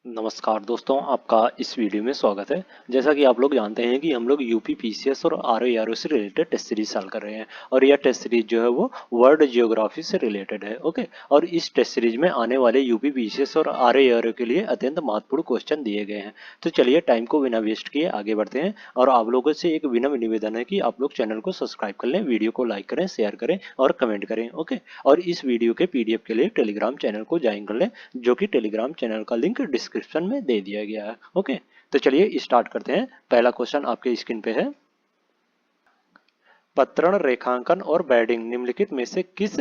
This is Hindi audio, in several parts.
नमस्कार दोस्तों, आपका इस वीडियो में स्वागत है। जैसा कि आप लोग जानते हैं कि हम लोग यूपी पीसीएस और आरओ से रिलेटेड टेस्ट सीरीज चालू कर रहे हैं और यह टेस्ट सीरीज जो है वो वर्ल्ड जियोग्राफी से रिलेटेड है। ओके, और इस टेस्ट सीरीज में आने वाले यूपी पीसीएस और आरओ के लिए अत्यंत महत्वपूर्ण क्वेश्चन दिए गए हैं। तो चलिए टाइम को बिना वेस्ट किए आगे बढ़ते हैं और आप लोगों से एक विनम्र निवेदन है कि आप लोग चैनल को सब्सक्राइब कर लें, वीडियो को लाइक करें, शेयर करें और कमेंट करें। ओके, और इस वीडियो के पीडीएफ के लिए टेलीग्राम चैनल को ज्वाइन कर लें, जो कि टेलीग्राम चैनल का लिंक डिस्क्रिप्शन में दे दिया गया है। ओके, तो चलिए स्टार्ट करते हैं। पहला क्वेश्चन आपके स्क्रीन पे है, पतरण रेखांकन और बैडिंग निम्नलिखित में से किस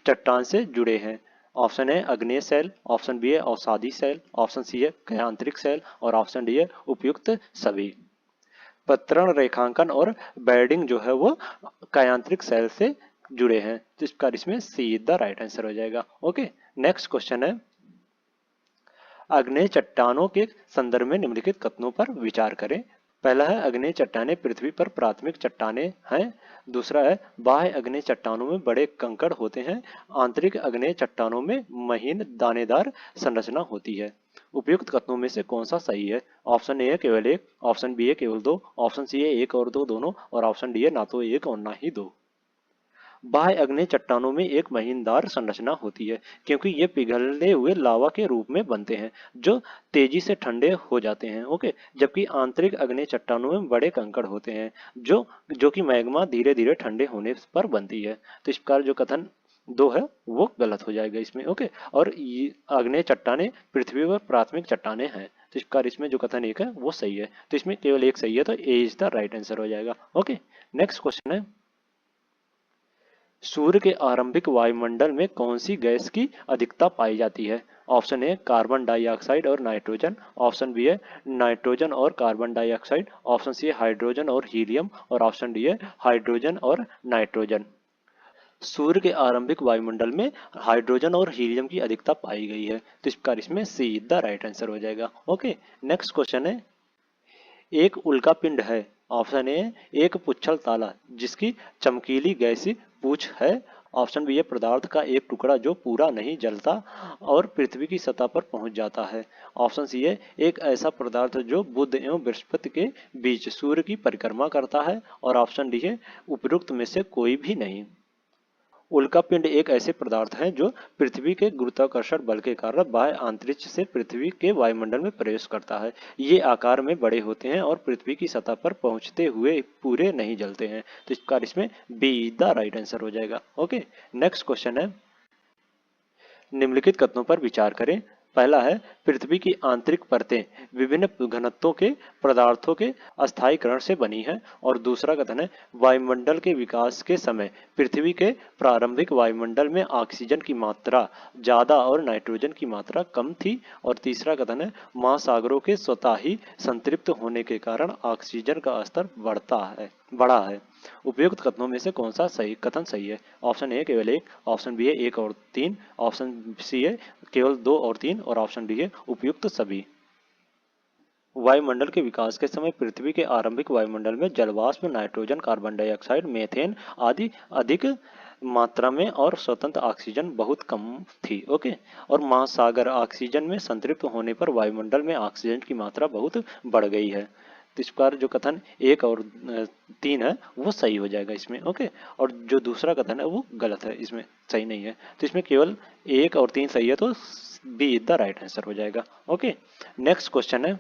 चट्टान से जुड़े हैं? ऑप्शन ए अग्नेय सेल, ऑप्शन बी है अवसादी सेल, ऑप्शन सी है कयांतरिक सेल और ऑप्शन डी है उपयुक्त सभी। पतरण रेखांकन और बैडिंग जो है वो कयांतरिक सेल से जुड़े हैं, तो इसका इसमें सी द राइट आंसर हो जाएगा। ओके, नेक्स्ट क्वेश्चन है, आग्नेय चट्टानों के संदर्भ में निम्नलिखित कथनों पर विचार करें। पहला है, आग्नेय चट्टानें पृथ्वी पर प्राथमिक चट्टानें हैं। दूसरा है, बाह्य आग्नेय चट्टानों में बड़े कंकड़ होते हैं। आंतरिक आग्नेय चट्टानों में महीन दानेदार संरचना होती है। उपयुक्त कथनों में से कौन सा सही है? ऑप्शन ए है केवल एक, ऑप्शन बी है केवल दो, ऑप्शन सी है एक और दो दोनों और ऑप्शन डी है ना तो एक और ना ही दो। बाह्य आग्नेय चट्टानों में एक महीनदार संरचना होती है क्योंकि ये पिघलते हुए लावा के रूप में बनते हैं जो तेजी से ठंडे हो जाते हैं। ओके, जबकि आंतरिक आग्नेय चट्टानों में बड़े कंकड़ होते हैं जो जो कि मैग्मा धीरे धीरे ठंडे होने पर बनती है। तो इस प्रकार जो कथन दो है वो गलत हो जाएगा इसमें। ओके, और ये आग्नेय चट्टानें पृथ्वी पर प्राथमिक चट्टानें हैं, तो इस प्रकार इसमें जो कथन एक है वो सही है। तो इसमें केवल एक सही है, तो A is the right answer हो जाएगा। ओके, नेक्स्ट क्वेश्चन है, सूर्य के आरंभिक वायुमंडल में कौन सी गैस की अधिकता पाई जाती है? ऑप्शन ए कार्बन डाइऑक्साइड और नाइट्रोजन, ऑप्शन बी है नाइट्रोजन और कार्बन डाइऑक्साइड, ऑप्शन सी है हाइड्रोजन और हीलियम और ऑप्शन डी है हाइड्रोजन और नाइट्रोजन। सूर्य के आरंभिक वायुमंडल में हाइड्रोजन और हीलियम की अधिकता पाई गई है, तो इस प्रकार इसमें सी द राइट आंसर हो जाएगा। ओके, नेक्स्ट क्वेश्चन है, एक उल्का पिंड है। ऑप्शन ए एक पुच्छल ताला जिसकी चमकीली गैसी पूछ है, ऑप्शन बी है पदार्थ का एक टुकड़ा जो पूरा नहीं जलता और पृथ्वी की सतह पर पहुंच जाता है, ऑप्शन सी है एक ऐसा पदार्थ जो बुध एवं बृहस्पति के बीच सूर्य की परिक्रमा करता है और ऑप्शन डी है उपरोक्त में से कोई भी नहीं। उल्कापिंड एक ऐसे पदार्थ हैं जो पृथ्वी के गुरुत्वाकर्षण बल के कारण बाह्य अंतरिक्ष से पृथ्वी के वायुमंडल में प्रवेश करता है। ये आकार में बड़े होते हैं और पृथ्वी की सतह पर पहुंचते हुए पूरे नहीं जलते हैं, तो इस प्रकार इसमें बी द राइट आंसर हो जाएगा। ओके, नेक्स्ट क्वेश्चन है, निम्नलिखित कथनों पर विचार करें। पहला है, पृथ्वी की आंतरिक परतें विभिन्न घनत्वों के पदार्थों के अस्थायीकरण से बनी है और दूसरा कथन है, वायुमंडल के विकास के समय पृथ्वी के प्रारंभिक वायुमंडल में ऑक्सीजन की मात्रा ज्यादा और नाइट्रोजन की मात्रा कम थी और तीसरा कथन है, महासागरों के स्वतः ही संतृप्त होने के कारण ऑक्सीजन का स्तर बढ़ा है। उपयुक्त कथनों में से कौन सा सही कथन सही है? ऑप्शन ए केवल एक, ऑप्शन बी है एक और तीन, ऑप्शन सी है केवल दो और तीन और ऑप्शन डी है उपयुक्त सभी। वायुमंडल के विकास के समय पृथ्वी के आरंभिक वायुमंडल में जलवाष्प, नाइट्रोजन, कार्बन डाइऑक्साइड, मीथेन आदि अधिक मात्रा में और स्वतंत्र ऑक्सीजन बहुत कम थी। ओके, और महासागर ऑक्सीजन में संतृप्त होने पर वायुमंडल में ऑक्सीजन की मात्रा बहुत बढ़ गई है। तो इस प्रकार जो कथन एक और तीन है वो सही हो जाएगा इसमें। ओके, और जो दूसरा कथन है वो गलत है, इसमें सही नहीं है, तो इसमें केवल एक और तीन सही है, तो बी द राइट आंसर हो जाएगा। ओके, नेक्स्ट क्वेश्चन है,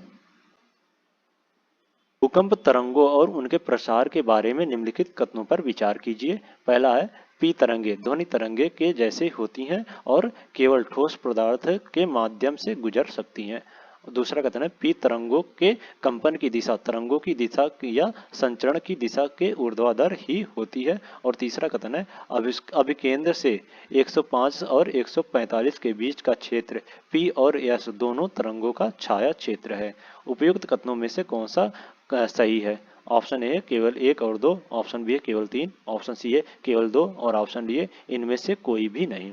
भूकंप तरंगों और उनके प्रसार के बारे में निम्नलिखित कथनों पर विचार कीजिए। पहला है, पी तरंगे ध्वनि तरंगे के जैसे होती हैं और केवल ठोस पदार्थ के माध्यम से गुजर सकती हैं। दूसरा कथन है, पी तरंगों के कंपन की दिशा तरंगों की दिशा या संचरण की दिशा के ऊर्ध्वाधर ही होती है और तीसरा कथन है, अभिकेंद्र से 105 और 145 के बीच का क्षेत्र पी और एस दोनों तरंगों का छाया क्षेत्र है। उपयुक्त कथनों में से कौन सा सही है? ऑप्शन ए है केवल एक और दो, ऑप्शन बी है केवल तीन, ऑप्शन सी है केवल दो और ऑप्शन डी है इनमें से कोई भी नहीं।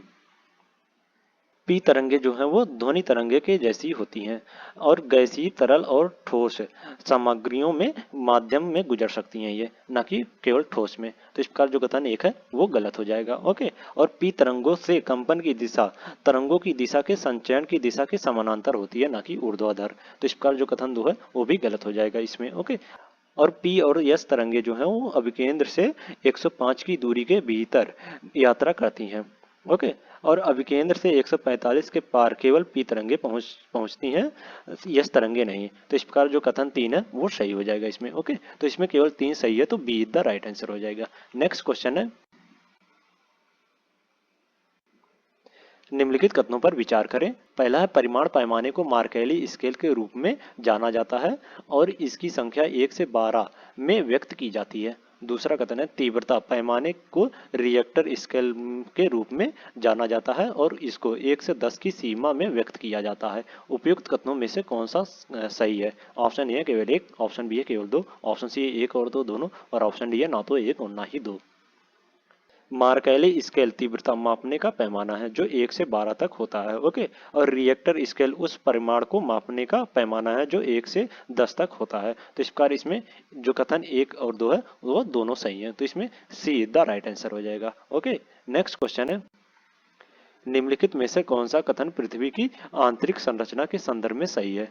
पी तरंगे जो हैं वो ध्वनि तरंगे के जैसी होती हैं और गैसीय, तरल और ठोस सामग्रियों में माध्यम में गुजर सकती हैं ये, ना कि केवल ठोस में। तो इस प्रकार जो कथन एक है वो गलत हो जाएगा। ओके। और पी तरंगों से कंपन की दिशा तरंगों की दिशा के संचयन की दिशा के समानांतर होती है, ना कि ऊर्ध्वाधर। तो इस प्रकार जो कथन दो है वो भी गलत हो जाएगा इसमें। ओके। और पी और एस तरंगे जो हैं वो अभिकेंद्र से 105 की दूरी के भीतर यात्रा करती हैं। ओके। और अभिकेंद्र से 145 के पार केवल पी तरंगे पहुंचती हैं, एस तरंगे नहीं। तो इस प्रकार जो कथन 3 है वो सही हो जाएगा इसमें। ओके। तो इसमें केवल 3 सही है, तो बी द राइट आंसर हो जाएगा। नेक्स्ट क्वेश्चन है, निम्नलिखित कथनों पर विचार करें। पहला है, परिमाण पैमाने को मार्केली स्केल के रूप में जाना जाता है और इसकी संख्या 1 से 12 में व्यक्त की जाती है। दूसरा कथन है, तीव्रता पैमाने को रिएक्टर स्केल के रूप में जाना जाता है और इसको 1 से 10 की सीमा में व्यक्त किया जाता है। उपयुक्त कथनों में से कौन सा सही है? ऑप्शन ए है केवल 1, ऑप्शन बी है केवल 2, ऑप्शन सी है 1 और 2 दोनों, और ऑप्शन डी है ना तो 1 और ना ही 2। मार्केली स्केल तीव्रता मापने का पैमाना है जो 1 से 12 तक होता है। ओके। और रिएक्टर स्केल उस परिमाण को मापने का पैमाना है जो 1 से 10 तक होता है। तो इस प्रकार इसमें जो कथन 1 और 2 है वो दोनों सही है, तो इसमें सी द राइट आंसर हो जाएगा। ओके। नेक्स्ट क्वेश्चन है, निम्नलिखित में से कौन सा कथन पृथ्वी की आंतरिक संरचना के संदर्भ में सही है?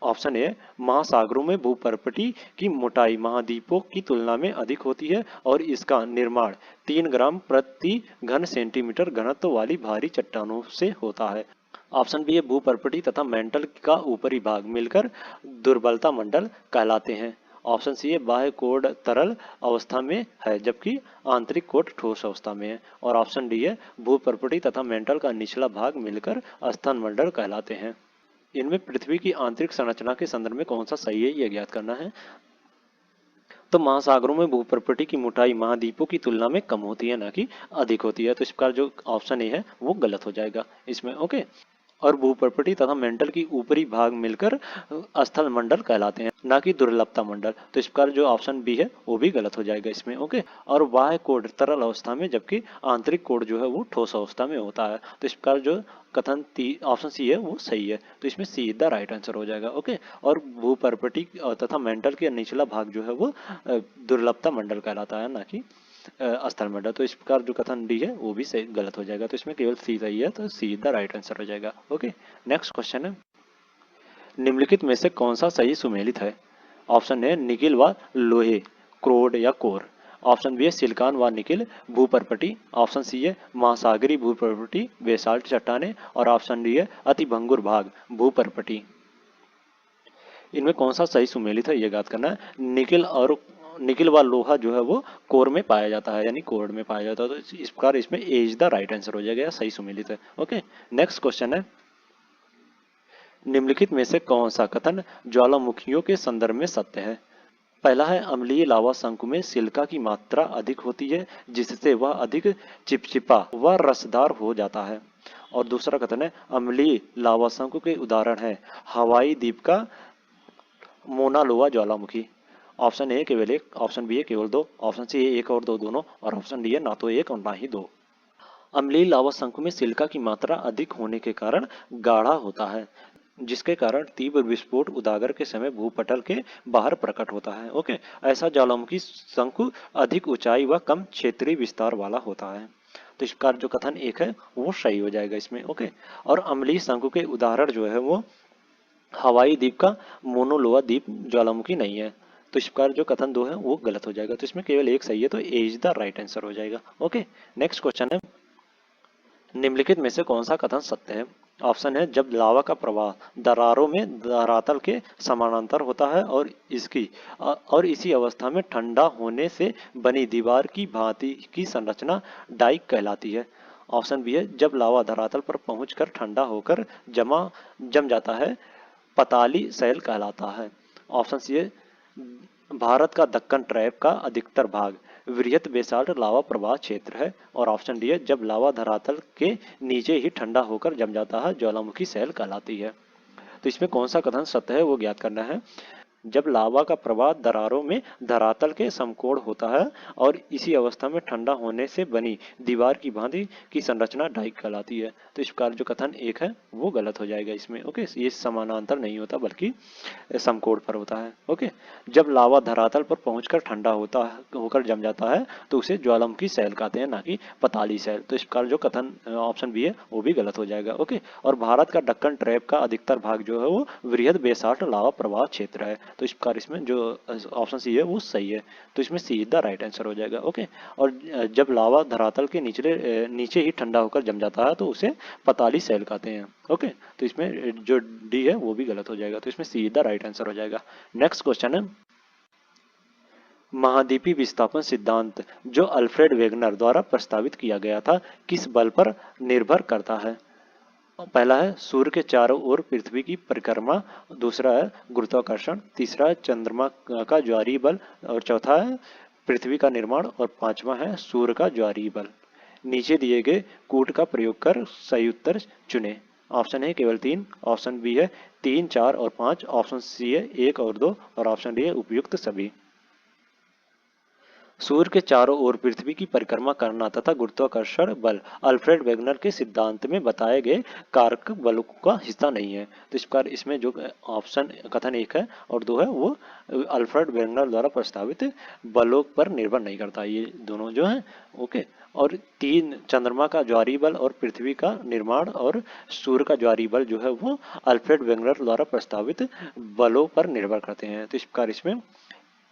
ऑप्शन ए, महासागरों में भूपर्पटी की मोटाई महाद्वीपों की तुलना में अधिक होती है और इसका निर्माण 3 ग्राम प्रति घन सेंटीमीटर घनत्व वाली भारी चट्टानों से होता है। ऑप्शन बी है, भूपर्पटी तथा मेंटल का ऊपरी भाग मिलकर दुर्बलता मंडल कहलाते हैं। ऑप्शन सी है, बाह्य कोड तरल अवस्था में है जबकि आंतरिक कोड ठोस अवस्था में है। और ऑप्शन डी है, भूपर्पटी तथा मेंटल का निचला भाग मिलकर स्तन मंडल कहलाते हैं। इनमें पृथ्वी की आंतरिक संरचना के संदर्भ में कौन सा सही है यह ज्ञात करना है। तो महासागरों में भूपर्पटी की मोटाई महाद्वीपों की तुलना में कम होती है, ना कि अधिक होती है। तो इस प्रकार जो ऑप्शन ए है वो गलत हो जाएगा इसमें। ओके। और भूपर्पटी तथा मेंटल की ऊपरी भाग मिलकर स्थल मंडल कहलाते हैं, ना कि दुर्लभता मंडल। तो इस प्रकार जो ऑप्शन बी है वो भी गलत हो जाएगा इसमें। ओके। और बाह्य कोड तरल अवस्था में जबकि आंतरिक कोड जो है वो ठोस अवस्था में होता है। तो इस प्रकार जो कथन ऑप्शन सी है वो सही है, तो इसमें सी द राइट आंसर हो जाएगा। ओके। और भूपर्पटी तथा मेंटल के निचला भाग जो है वो दुर्लभता मंडल कहलाता है, ना कि स्थल मंडल। तो इस प्रकार जो कथन डी है वो भी सही गलत हो जाएगा, तो इसमें केवल सी सही है, तो सी द राइट आंसर हो जाएगा। ओके। नेक्स्ट क्वेश्चन है, निम्नलिखित में से कौन सा सही सुमेलित है? ऑप्शन ए, निकिल व लोहे क्रोड या कोर। ऑप्शन बी है, सिलिकॉन व निकिल भूपर्पटी। ऑप्शन सी है, महासागरी भूपर्पटी बेसाल्ट चट्टाने। और ऑप्शन डी है, अतिभंगुर भाग भूपर्पटी। इनमें कौन सा सही सुमेलित है ये ज्ञात करना है। निकिल व लोहा जो है वो कोर में पाया जाता है, यानी कोर में पाया जाता है। तो इस प्रकार इसमें ए इज द राइट आंसर हो जाएगा, सही सुमेलित है। ओके। नेक्स्ट क्वेश्चन है, निम्नलिखित में से कौन सा कथन ज्वालामुखियों के संदर्भ में सत्य है? पहला है, अम्लीय लावा शंकु में सिलिका की मात्रा अधिक होती है जिससे वह अधिक चिपचिपा व रसदार हो जाता है। और दूसरा कथन है, अम्लीय लावा शंकु के उदाहरण है हवाई द्वीप का मोना लोआ ज्वालामुखी। ऑप्शन ए केवल 1, ऑप्शन बी है केवल 2, ऑप्शन सी है 1 और 2 दोनों, और ऑप्शन डी है ना तो 1 और ना ही 2। अम्लीय लावा शंकु में सिलिका की मात्रा अधिक होने के कारण गाढ़ा होता है, जिसके कारण तीव्र विस्फोट उजागर के समय भूपटल के बाहर प्रकट होता है। ओके। ऐसा ज्वालामुखी शंकु अधिक ऊंचाई व कम क्षेत्रीय विस्तार वाला होता है। तो इस प्रकार जो कथन एक है वो सही हो जाएगा इसमें। ओके। और अम्लीय शंकु के उदाहरण जो है वो हवाई द्वीप का मोनोलोआ द्वीप ज्वालामुखी नहीं है। तो इस प्रकार जो कथन 2 है वो गलत हो जाएगा, तो इसमें केवल एक सही है, तो A is the right answer हो जाएगा। ओके। नेक्स्ट क्वेश्चन है, निम्नलिखित में से कौन सा कथन सत्य है? ऑप्शन है, जब लावा का प्रवाह दरारों में धरातल के समानांतर होता है और इसी अवस्था में ठंडा होने से बनी दीवार की भांति की संरचना डाइक कहलाती है। ऑप्शन बी है, जब लावा धरातल पर पहुंचकर ठंडा होकर जम जाता है पताली शैल कहलाता है। ऑप्शन सी है, भारत का दक्कन ट्रैप का अधिकतर भाग वृहत बेसाल्ट लावा प्रवाह क्षेत्र है। और ऑप्शन डी है, जब लावा धरातल के नीचे ही ठंडा होकर जम जाता है ज्वालामुखी शैल कहलाती है। तो इसमें कौन सा कथन सत्य है वो ज्ञात करना है। जब लावा का प्रवाह दरारों में धरातल के समकोण होता है और इसी अवस्था में ठंडा होने से बनी दीवार की भांति की संरचना डाइक कहलाती है। तो इस प्रकार जो कथन एक है वो गलत हो जाएगा इसमें। ओके, ये समानांतर नहीं होता बल्कि समकोण पर होता है। ओके, जब लावा धरातल पर पहुंचकर ठंडा होकर जम जाता है तो उसे ज्वालामुखी शैल कहते हैं, ना कि पताली शैल। तो इस प्रकार जो कथन ऑप्शन बी है वो भी गलत हो जाएगा। ओके, और भारत का दक्कन ट्रैप का अधिकतर भाग जो है वो वृहद बेसाल्ट लावा प्रवाह क्षेत्र है। तो इस प्रकार इसमें जो ऑप्शन सी है वो सही है। तो इसमें सी इज द राइट आंसर हो जाएगा। ओके, और जब लावा धरातल के नीचे ही ठंडा होकर जम जाता है तो उसे पताली शैल कहते हैं। ओके, तो इसमें जो डी है वो भी गलत हो जाएगा। तो इसमें सी इज द राइट आंसर हो जाएगा। नेक्स्ट क्वेश्चन है, महाद्वीपीय विस्थापन सिद्धांत जो अल्फ्रेड वेगनर द्वारा प्रस्तावित किया गया था किस बल पर निर्भर करता है? पहला है सूर्य के चारों ओर पृथ्वी की परिक्रमा, दूसरा है गुरुत्वाकर्षण, तीसरा है चंद्रमा का ज्वारीय बल, और चौथा है पृथ्वी का निर्माण, और पांचवा है सूर्य का ज्वारीय बल। नीचे दिए गए कूट का प्रयोग कर सही उत्तर चुने। ऑप्शन है केवल तीन, ऑप्शन बी है तीन, चार और पांच, ऑप्शन सी है एक और दो, और ऑप्शन डी है उपयुक्त सभी। सूर्य के चारों ओर पृथ्वी की परिक्रमा करना तथा गुरुत्वाकर्षण बल अल्फ्रेड वेगनर के सिद्धांत में बताए गए कारक बलों का हिस्सा नहीं है। तो इस प्रकार इसमें जो ऑप्शन कथन एक है और दो है वो अल्फ्रेड वेगनर द्वारा प्रस्तावित बलों पर निर्भर नहीं करता, ये दोनों जो है। ओके, और तीन चंद्रमा का ज्वारीय बल और पृथ्वी का निर्माण और सूर्य का ज्वारीय बल जो है वो अल्फ्रेड वेगनर द्वारा प्रस्तावित बलों पर निर्भर करते हैं। तो इस प्रकार इसमें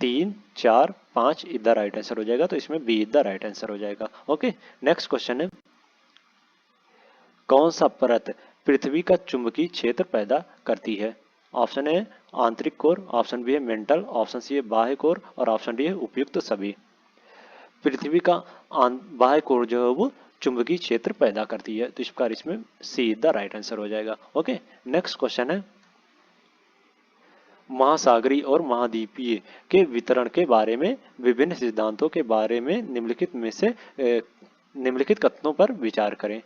तीन, चार, पांच इधर राइट आंसर हो जाएगा। तो इसमें बी इधर राइट आंसर हो जाएगा। ओके, नेक्स्ट क्वेश्चन है, कौन सा परत पृथ्वी का चुंबकीय क्षेत्र पैदा करती है? ऑप्शन ए आंतरिक कोर, ऑप्शन बी है मेंटल, ऑप्शन सी है बाह्य कोर, और ऑप्शन डी है उपयुक्त सभी। पृथ्वी का बाह्य कोर जो है वो चुंबकीय क्षेत्र पैदा करती है। तो इस प्रकार इसमें सी द राइट आंसर हो जाएगा। ओके, नेक्स्ट क्वेश्चन है, महासागरीय और महाद्वीपीय के वितरण के बारे में विभिन्न सिद्धांतों के बारे में निम्नलिखित कथनों पर विचार करें।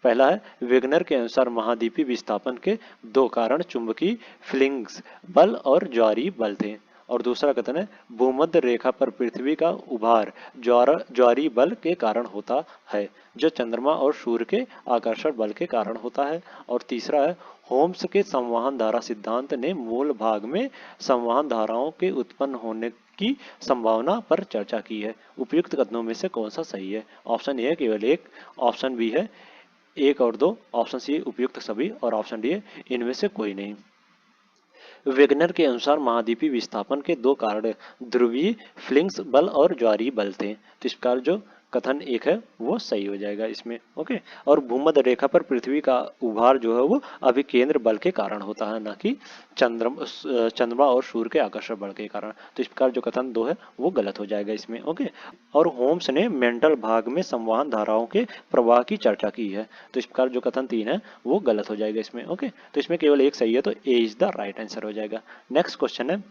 पहला है, वेगनर के अनुसार महाद्वीपीय विस्थापन के दो कारण चुंबकीय फ्लिंग्स बल और ज्वारीय बल थे। और दूसरा कथन है, भूमध्य रेखा पर पृथ्वी का उभार ज्वारीय बल के कारण होता है जो चंद्रमा और सूर्य के आकर्षण बल के कारण होता है। और तीसरा है, होम्स के संवहन धारा सिद्धांत ने मूल भाग में संवहन धाराओं के उत्पन्न होने की संभावना पर चर्चा की है। उपयुक्त कथनों में से कौन सा सही है? ऑप्शन ए है केवल एक, ऑप्शन बी है एक और दो, ऑप्शन सी उपयुक्त सभी, और ऑप्शन डी है इनमें से कोई नहीं। वेगनर के अनुसार महाद्वीपीय विस्थापन के दो कारण ध्रुवीय फ्लिंग्स बल और ज्वारीय बल थे। तो इस प्रकार जो कथन एक है वो सही हो जाएगा इसमें। ओके, और भूमध्य रेखा पर पृथ्वी का उभार जो है वो अभिकेंद्र बल के कारण होता है, ना कि चंद्रमा और सूर्य के आकर्षण बल के कारण। तो इस प्रकार जो कथन दो है वो गलत हो जाएगा इसमें। ओके, और होम्स ने मेंटल भाग में संवहन धाराओं के प्रवाह की चर्चा की है। तो इस प्रकार जो कथन तीन है वो गलत हो जाएगा इसमें। ओके, तो इसमें केवल एक सही है, तो A is the right answer हो जाएगा। नेक्स्ट क्वेश्चन है,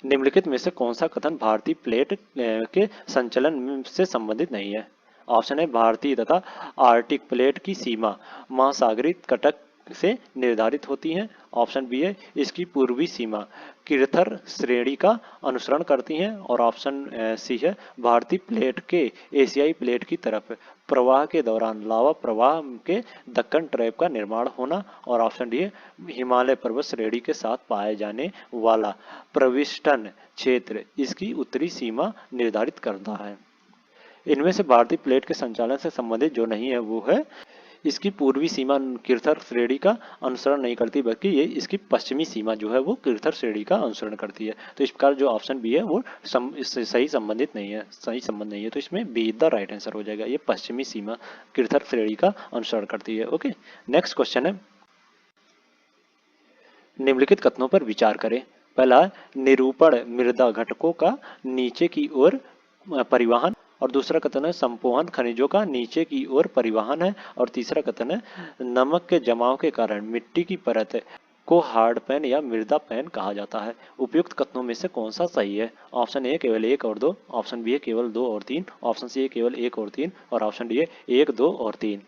निम्नलिखित में से कौन सा कथन भारतीय प्लेट के संचलन से संबंधित नहीं है? ऑप्शन है, भारतीय तथा आर्टिक प्लेट की सीमा महासागरीय कटक से निर्धारित होती है। ऑप्शन बी है, इसकी पूर्वी सीमा किर्थर श्रेणी का अनुसरण करती है। और ऑप्शन सी है, भारतीय प्लेट के एशियाई प्लेट की तरफ प्रवाह के दौरान लावा प्रवाह के दक्कन ट्रैप का निर्माण होना। और ऑप्शन डी है, हिमालय पर्वत श्रेणी के साथ पाए जाने वाला प्रविष्टन क्षेत्र इसकी उत्तरी सीमा निर्धारित करता है। इनमें से भारतीय प्लेट के संचालन से संबंधित जो नहीं है वो है, इसकी पूर्वी सीमा किर्थर श्रेणी का अनुसरण नहीं करती, बल्कि ये इसकी पश्चिमी सीमा जो है वो किर्थर श्रेणी का अनुसरण करती है। तो इस प्रकार जो ऑप्शन बी है वो इससे सही संबंधित नहीं है, सही संबंध नहीं है। तो इसमें बी द राइट आंसर हो जाएगा। ये पश्चिमी सीमा किर्थर श्रेणी का अनुसरण करती है। ओके, नेक्स्ट क्वेश्चन है, निम्नलिखित कथनों पर विचार करें। पहला, निरूपण मृदा घटकों का नीचे की ओर परिवहन। और दूसरा कथन है, संपोहन खनिजों का नीचे की ओर परिवहन है। और तीसरा कथन है, नमक के जमाव के कारण मिट्टी की परत को हार्ड पैन या मृदा पैन कहा जाता है। उपयुक्त कथनों में से कौन सा सही है? ऑप्शन ए केवल एक और दो, ऑप्शन बी है केवल दो और तीन, ऑप्शन सी है केवल एक और तीन, और ऑप्शन डी है एक, दो और तीन।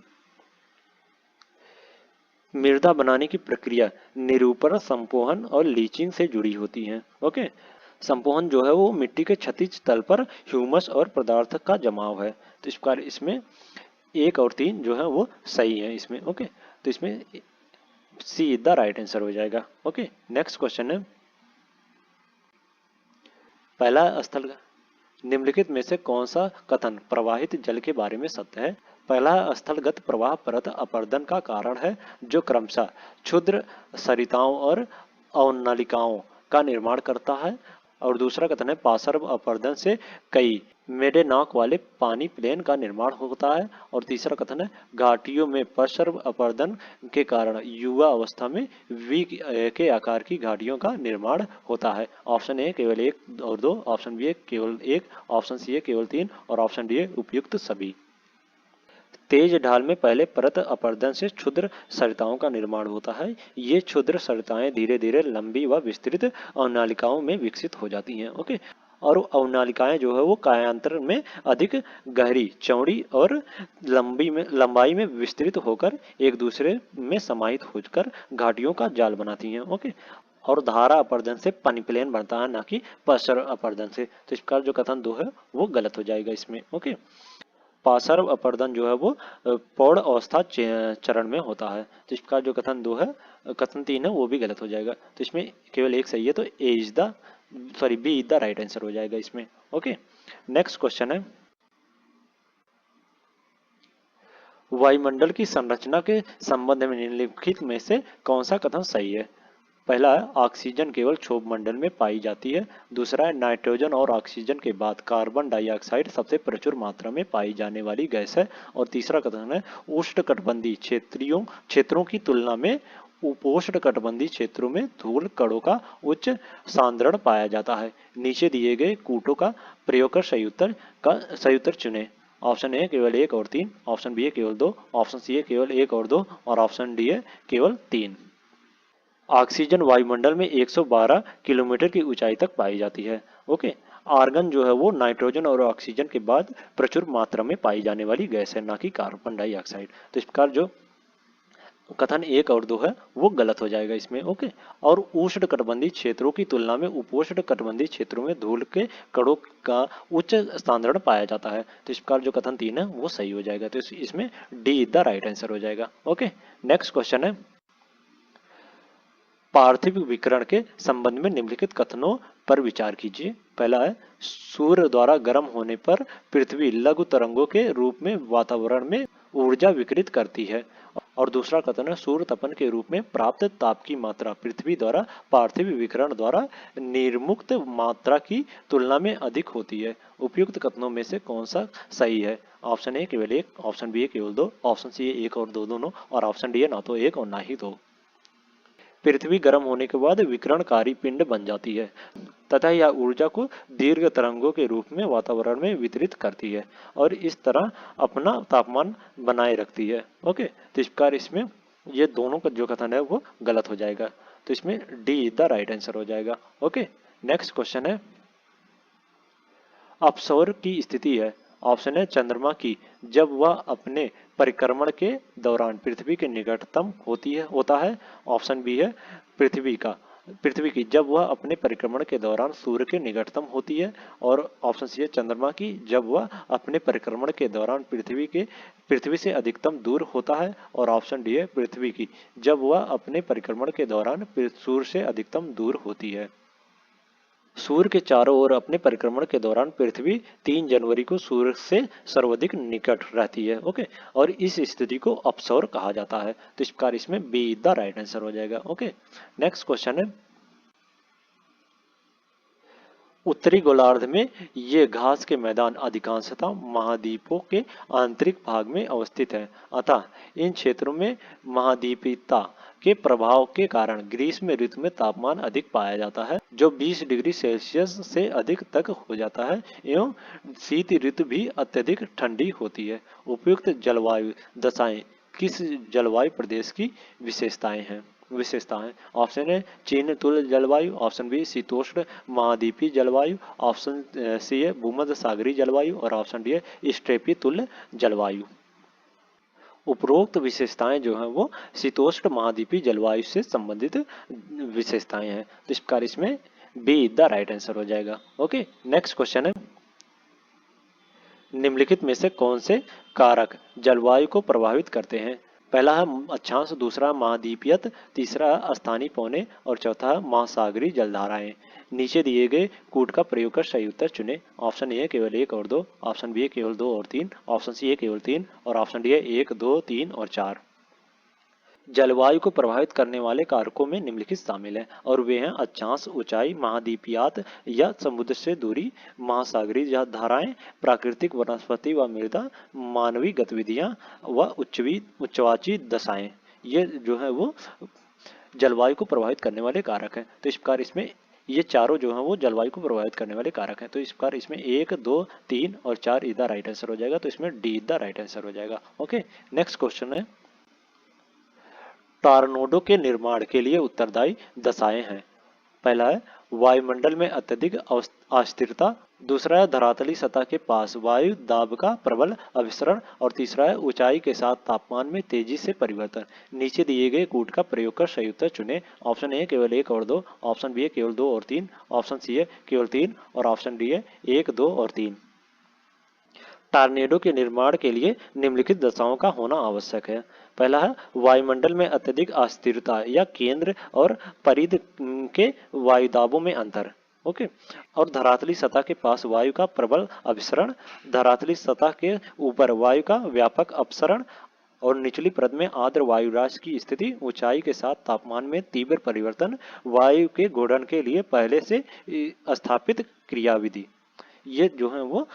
मृदा बनाने की प्रक्रिया निरूपण, संपोहन और लीचिंग से जुड़ी होती है। ओके, संपोहन जो है वो मिट्टी के क्षैतिज तल पर ह्यूमस और पदार्थ का जमाव है। तो इस प्रकार इसमें 1 और 3 जो है वो सही है इसमें। ओके, तो इसमें सी इज द राइट आंसर हो जाएगा। ओके, नेक्स्ट क्वेश्चन है, पहला स्थल निम्नलिखित में से कौन सा कथन प्रवाहित जल के बारे में सत्य है? पहला, स्थलगत प्रवाह परत अपरदन का कारण है जो क्रमशः क्षुद्र सरिताओं और अवनलिकाओं का निर्माण करता है। और दूसरा कथन है, पार्श्व अपरदन से कई मेडेनॉक वाले पानी प्लेन का निर्माण होता है। और तीसरा कथन है, घाटियों में पार्श्व अपरदन के कारण युवा अवस्था में वी के आकार की घाटियों का निर्माण होता है। ऑप्शन ए केवल 1 और 2, ऑप्शन बी केवल 1, ऑप्शन सी है केवल 3 और ऑप्शन डी है उपयुक्त सभी। तेज ढाल में पहले परत अपरदन से क्षुद्र सरिताओं का निर्माण होता है। ये क्षुद्र सरिताएं धीरे धीरे लंबी व विस्तृत अवनालिकाओं में विकसित हो जाती हैं। ओके, और अवनालिकाएं जो है वो कायांतर में अधिक गहरी, चौड़ी और लंबाई में विस्तृत होकर एक दूसरे में समाहित होकर घाटियों का जाल बनाती हैं। ओके, और धारा अपरदन से पानी प्लेन बनता है, ना कि पार्श्व अपरदन से। तो इसका जो कथन 2 है वो गलत हो जाएगा इसमें। ओके, पार्श्व अपरदन जो है वो प्रौढ़ अवस्था चरण में होता है। तो इसका जो कथन 2 है, कथन 3 है वो भी गलत हो जाएगा। तो इसमें केवल एक सही है, तो A is the sorry B is the right answer हो जाएगा इसमें। ओके, नेक्स्ट क्वेश्चन है, वायुमंडल की संरचना के संबंध में निम्नलिखित में से कौन सा कथन सही है? पहला है, ऑक्सीजन केवल क्षोभ मंडल में पाई जाती है। दूसरा है, नाइट्रोजन और ऑक्सीजन के बाद कार्बन डाइऑक्साइड सबसे प्रचुर मात्रा में पाई जाने वाली गैस है। और तीसरा कथन है, उष्णकटिबंधीय क्षेत्रों की तुलना में उपोष्णकटिबंधीय क्षेत्रों में धूल कणों का उच्च सांद्रण पाया जाता है। नीचे दिए गए कूटों का प्रयोग कर सही उत्तर चुने। ऑप्शन ए केवल 1 और 3, ऑप्शन बी है केवल 2, ऑप्शन सी है केवल 1 और 2 और ऑप्शन डी है केवल 3। ऑक्सीजन वायुमंडल में 112 किलोमीटर की ऊंचाई तक पाई जाती है। ओके, आर्गन जो है वो नाइट्रोजन और ऑक्सीजन के बाद प्रचुर मात्रा में पाई जाने वाली गैस है, ना कि कार्बन डाइऑक्साइड। तो इस प्रकार जो कथन 1 और 2 है वो गलत हो जाएगा इसमें। ओके, और उष्णकटिबंधीय क्षेत्रों की तुलना में उपोष्णकटिबंधीय क्षेत्रों में धूल के कणों का उच्च स्थानांतरण पाया जाता है। तो इस प्रकार जो कथन 3 है वो सही हो जाएगा। तो इसमें D is the right answer हो जाएगा। ओके, नेक्स्ट क्वेश्चन है, पार्थिव विकिरण के संबंध में निम्नलिखित कथनों पर विचार कीजिए। पहला है, सूर्य द्वारा गर्म होने पर पृथ्वी लघु तरंगों के रूप में वातावरण में ऊर्जा विकिरित करती है। और दूसरा कथन है, सूर्य तपन के रूप में प्राप्त ताप की मात्रा पृथ्वी द्वारा पार्थिव विकिरण द्वारा निर्मुक्त मात्रा की तुलना में अधिक होती है। उपयुक्त कथनों में से कौन सा सही है? ऑप्शन ए केवल 1, ऑप्शन बी केवल 2, ऑप्शन सी 1 और 2 दोनों और ऑप्शन डी है ना तो 1 और ना ही 2। पृथ्वी गर्म होने के बाद विकिरणकारी पिंड बन जाती है तथा यह ऊर्जा को दीर्घ तरंगों के रूप में वातावरण में वितरित करती है और इस तरह अपना तापमान बनाए रखती है। ओके, तो इस प्रकार इसमें ये दोनों का जो कथन है वो गलत हो जाएगा। तो इसमें D is the right answer हो जाएगा। ओके, नेक्स्ट क्वेश्चन है, अपसौर की स्थिति है। ऑप्शन है, चंद्रमा की जब वह अपने परिक्रमण के दौरान पृथ्वी के निकटतम होता है। ऑप्शन बी है, पृथ्वी की जब वह अपने परिक्रमण के दौरान सूर्य के निकटतम होती है। और ऑप्शन सी है, चंद्रमा की जब वह अपने परिक्रमण के दौरान पृथ्वी से अधिकतम दूर होता है। और ऑप्शन डी है, पृथ्वी की जब वह अपने परिक्रमण के दौरान सूर्य से अधिकतम दूर होती है। सूर्य के चारों ओर अपने परिक्रमण के दौरान पृथ्वी 3 जनवरी को सूर्य से सर्वाधिक निकट रहती है। ओके, और इस स्थिति को अपसौर कहा जाता है। तो इस प्रकार इसमें बी द राइट आंसर हो जाएगा। ओके, नेक्स्ट क्वेश्चन है, उत्तरी गोलार्ध में ये घास के मैदान अधिकांशतः महाद्वीपों के आंतरिक भाग में अवस्थित हैं। अतः इन क्षेत्रों में महाद्वीपीयता के प्रभाव के कारण ग्रीष्म ऋतु में तापमान अधिक पाया जाता है जो 20 डिग्री सेल्सियस से अधिक तक हो जाता है एवं शीत ऋतु भी अत्यधिक ठंडी होती है। उपयुक्त जलवायु दशाएं किस जलवायु प्रदेश की विशेषताएं? ऑप्शन है, चीन तुल्य जलवायु, ऑप्शन बी शीतोष्ण महाद्वीपीय जलवायु, ऑप्शन सी है भूमध्य सागरीय जलवायु और ऑप्शन डी है स्ट्रेपी तुल्य जलवायु। उपरोक्त विशेषताएं जो हैं वो शीतोष्ण महाद्वीपीय जलवायु से संबंधित विशेषताएं हैं। तो इस प्रकार इसमें बी द राइट आंसर हो जाएगा। ओके, नेक्स्ट क्वेश्चन है, निम्नलिखित में से कौन से कारक जलवायु को प्रभावित करते हैं? पहला है अक्षांश, दूसरा महाद्वीपीयत, तीसरा स्थानीय पौने और चौथा महासागरीय जलधाराएं। नीचे दिए गए कूट का प्रयोग कर सही उत्तर चुने। ऑप्शन ए केवल 1 और 2, ऑप्शन बी केवल 2 और 3, ऑप्शन सी केवल 3 और ऑप्शन डी 1, 2, 3 और 4। जलवायु को प्रभावित करने वाले कारकों में निम्नलिखित शामिल हैं और वे हैं अक्षांश, ऊंचाई, महाद्वीपीयात या समुद्र से दूरी, महासागरीय धाराएं, प्राकृतिक वनस्पति व मृदा, मानवीय गतिविधियां व उच्चवाची दशाएं। ये जो है वो जलवायु को प्रभावित करने वाले कारक हैं। तो इस प्रकार इसमें ये चारों जो हैं वो जलवायु को प्रभावित करने वाले कारक हैं। तो इस प्रकार इसमें 1, 2, 3 और 4 इधर राइट आंसर हो जाएगा। तो इसमें डी द राइट आंसर हो जाएगा। ओके, नेक्स्ट क्वेश्चन है, टॉर्नेडो के निर्माण के लिए उत्तरदायी दशाएं हैं। पहला है वायुमंडल में अत्यधिक अस्थिरता, दूसरा है धरातली सतह के पास वायु दाब का प्रबल अभिसरण और तीसरा है ऊंचाई के साथ तापमान में तेजी से परिवर्तन। नीचे दिए गए कूट का प्रयोग कर सही उत्तर चुने। ऑप्शन ए केवल 1 और 2, ऑप्शन बी केवल 2 और 3, ऑप्शन सी केवल 3 और ऑप्शन डी 1, 2 और 3। टॉर्नेडो के निर्माण के लिए निम्नलिखित दशाओं का होना आवश्यक है। पहला है वायुमंडल में अत्यधिक अस्थिरता या केंद्र और परिध के वायुदाबों में अंतर। ओके, और धरातली सतह के पास वायु का प्रबल अभिसरण, धरातली सतह के ऊपर वायु का व्यापक अपसरण और निचली परत में आर्द्र वायुराज की स्थिति, ऊंचाई के साथ तापमान में तीव्र परिवर्तन, वायु के घूर्णन के लिए पहले से स्थापित क्रियाविधि। ये जो है वो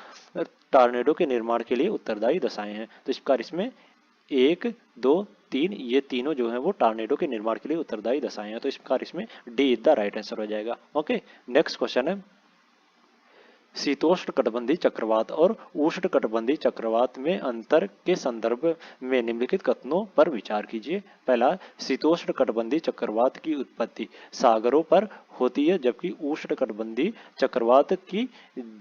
टॉर्नेडो के निर्माण के लिए उत्तरदायी दशाएं हैं। तो इस प्रकार इसमें 1, 2, 3 ये तीनों जो है वो टॉर्नेडो के निर्माण के लिए उत्तरदायी दशाएं हैं। तो इस प्रकार इसमें D is the right answer हो जाएगा। ओके, नेक्स्ट क्वेश्चन है, शीतोष्ण कटिबंधीय चक्रवात और उष्ण कटिबंधीय चक्रवात में अंतर के संदर्भ में निम्नलिखित कथनों पर विचार कीजिए। पहला, शीतोष्ण कटिबंधीय चक्रवात की उत्पत्ति सागरों पर होती है जबकि उष्ण कटिबंधीय चक्रवात की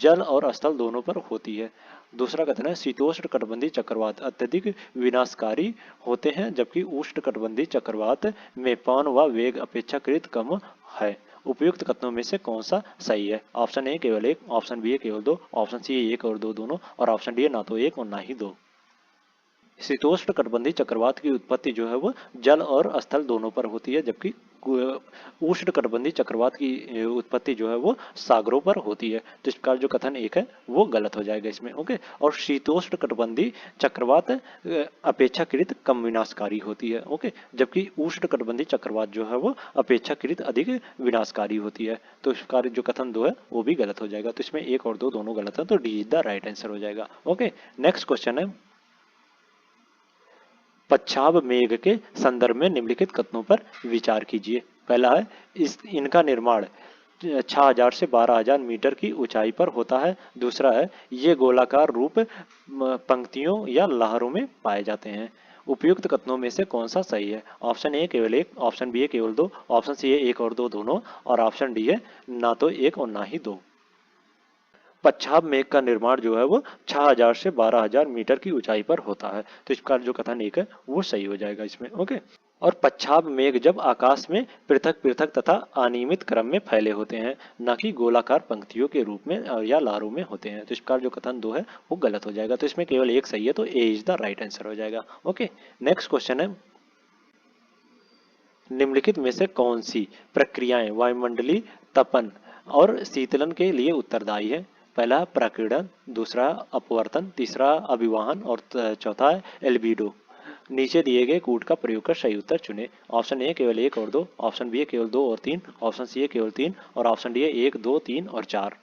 जल और स्थल दोनों पर होती है। दूसरा कथन है, शीतोष्ण कटिबंधीय चक्रवात अत्यधिक विनाशकारी होते हैं जबकि उष्ण कटिबंधीय चक्रवात में पवन व वेग अपेक्षाकृत कम है। उपयुक्त कथनों में से कौन सा सही है? ऑप्शन ए केवल 1, ऑप्शन बी केवल 2, ऑप्शन सी 1 और 2 दोनों और ऑप्शन डी ना तो 1 और ना ही 2। शीतोष्ण कटिबंधीय चक्रवात की उत्पत्ति जो है वो जल और स्थल दोनों पर होती है जबकि उष्ण कटिबंधीय चक्रवात की उत्पत्ति जो है वो सागरों पर होती है। तो इस प्रकार जो कथन एक है वो गलत हो जाएगा इसमें। ओके, और शीतोष्ण कटिबंधीय चक्रवात अपेक्षाकृत कम विनाशकारी होती है। ओके, जबकि उष्ण कटिबंधीय चक्रवात जो है वो अपेक्षाकृत अधिक विनाशकारी होती है। तो इस प्रकार जो कथन 2 है वो भी गलत हो जाएगा। तो इसमें 1 और 2 दोनों गलत है। तो D is the right answer हो जाएगा। ओके, नेक्स्ट क्वेश्चन है, पच्छाद मेघ के संदर्भ में निम्नलिखित कथनों पर विचार कीजिए। पहला है, इनका निर्माण 6000 से 12000 मीटर की ऊंचाई पर होता है। दूसरा है, ये गोलाकार रूप पंक्तियों या लहरों में पाए जाते हैं। उपयुक्त कथनों में से कौन सा सही है? ऑप्शन ए केवल 1, ऑप्शन बी केवल 2, ऑप्शन सी 1 और 2 दोनों और ऑप्शन डी है ना तो 1 और ना ही 2। पच्छाद मेघ का निर्माण जो है वो 6000 से 12000 मीटर की ऊंचाई पर होता है। तो इस प्रकार जो कथन एक है वो सही हो जाएगा इसमें। ओके, और पच्छाद मेघ जब आकाश में पृथक पृथक तथा अनियमित क्रम में फैले होते हैं न कि गोलाकार पंक्तियों के रूप में या लहरों में होते हैं। तो इस प्रकार जो कथन 2 है वो गलत हो जाएगा। तो इसमें केवल 1 सही है। तो A is the right answer हो जाएगा। ओके, नेक्स्ट क्वेश्चन है, निम्नलिखित में से कौन सी प्रक्रियाएं वायुमंडलीय तपन और शीतलन के लिए उत्तरदायी है? पहला प्रकीर्णन, दूसरा अपवर्तन, तीसरा अभिवाहन और चौथा है एल्बिडो। नीचे दिए गए कूट का प्रयोग कर सही उत्तर चुने। ऑप्शन ए केवल 1 और 2, ऑप्शन बी केवल 2 और 3, ऑप्शन सी केवल 3 और ऑप्शन डी 1, 2, 3 और 4।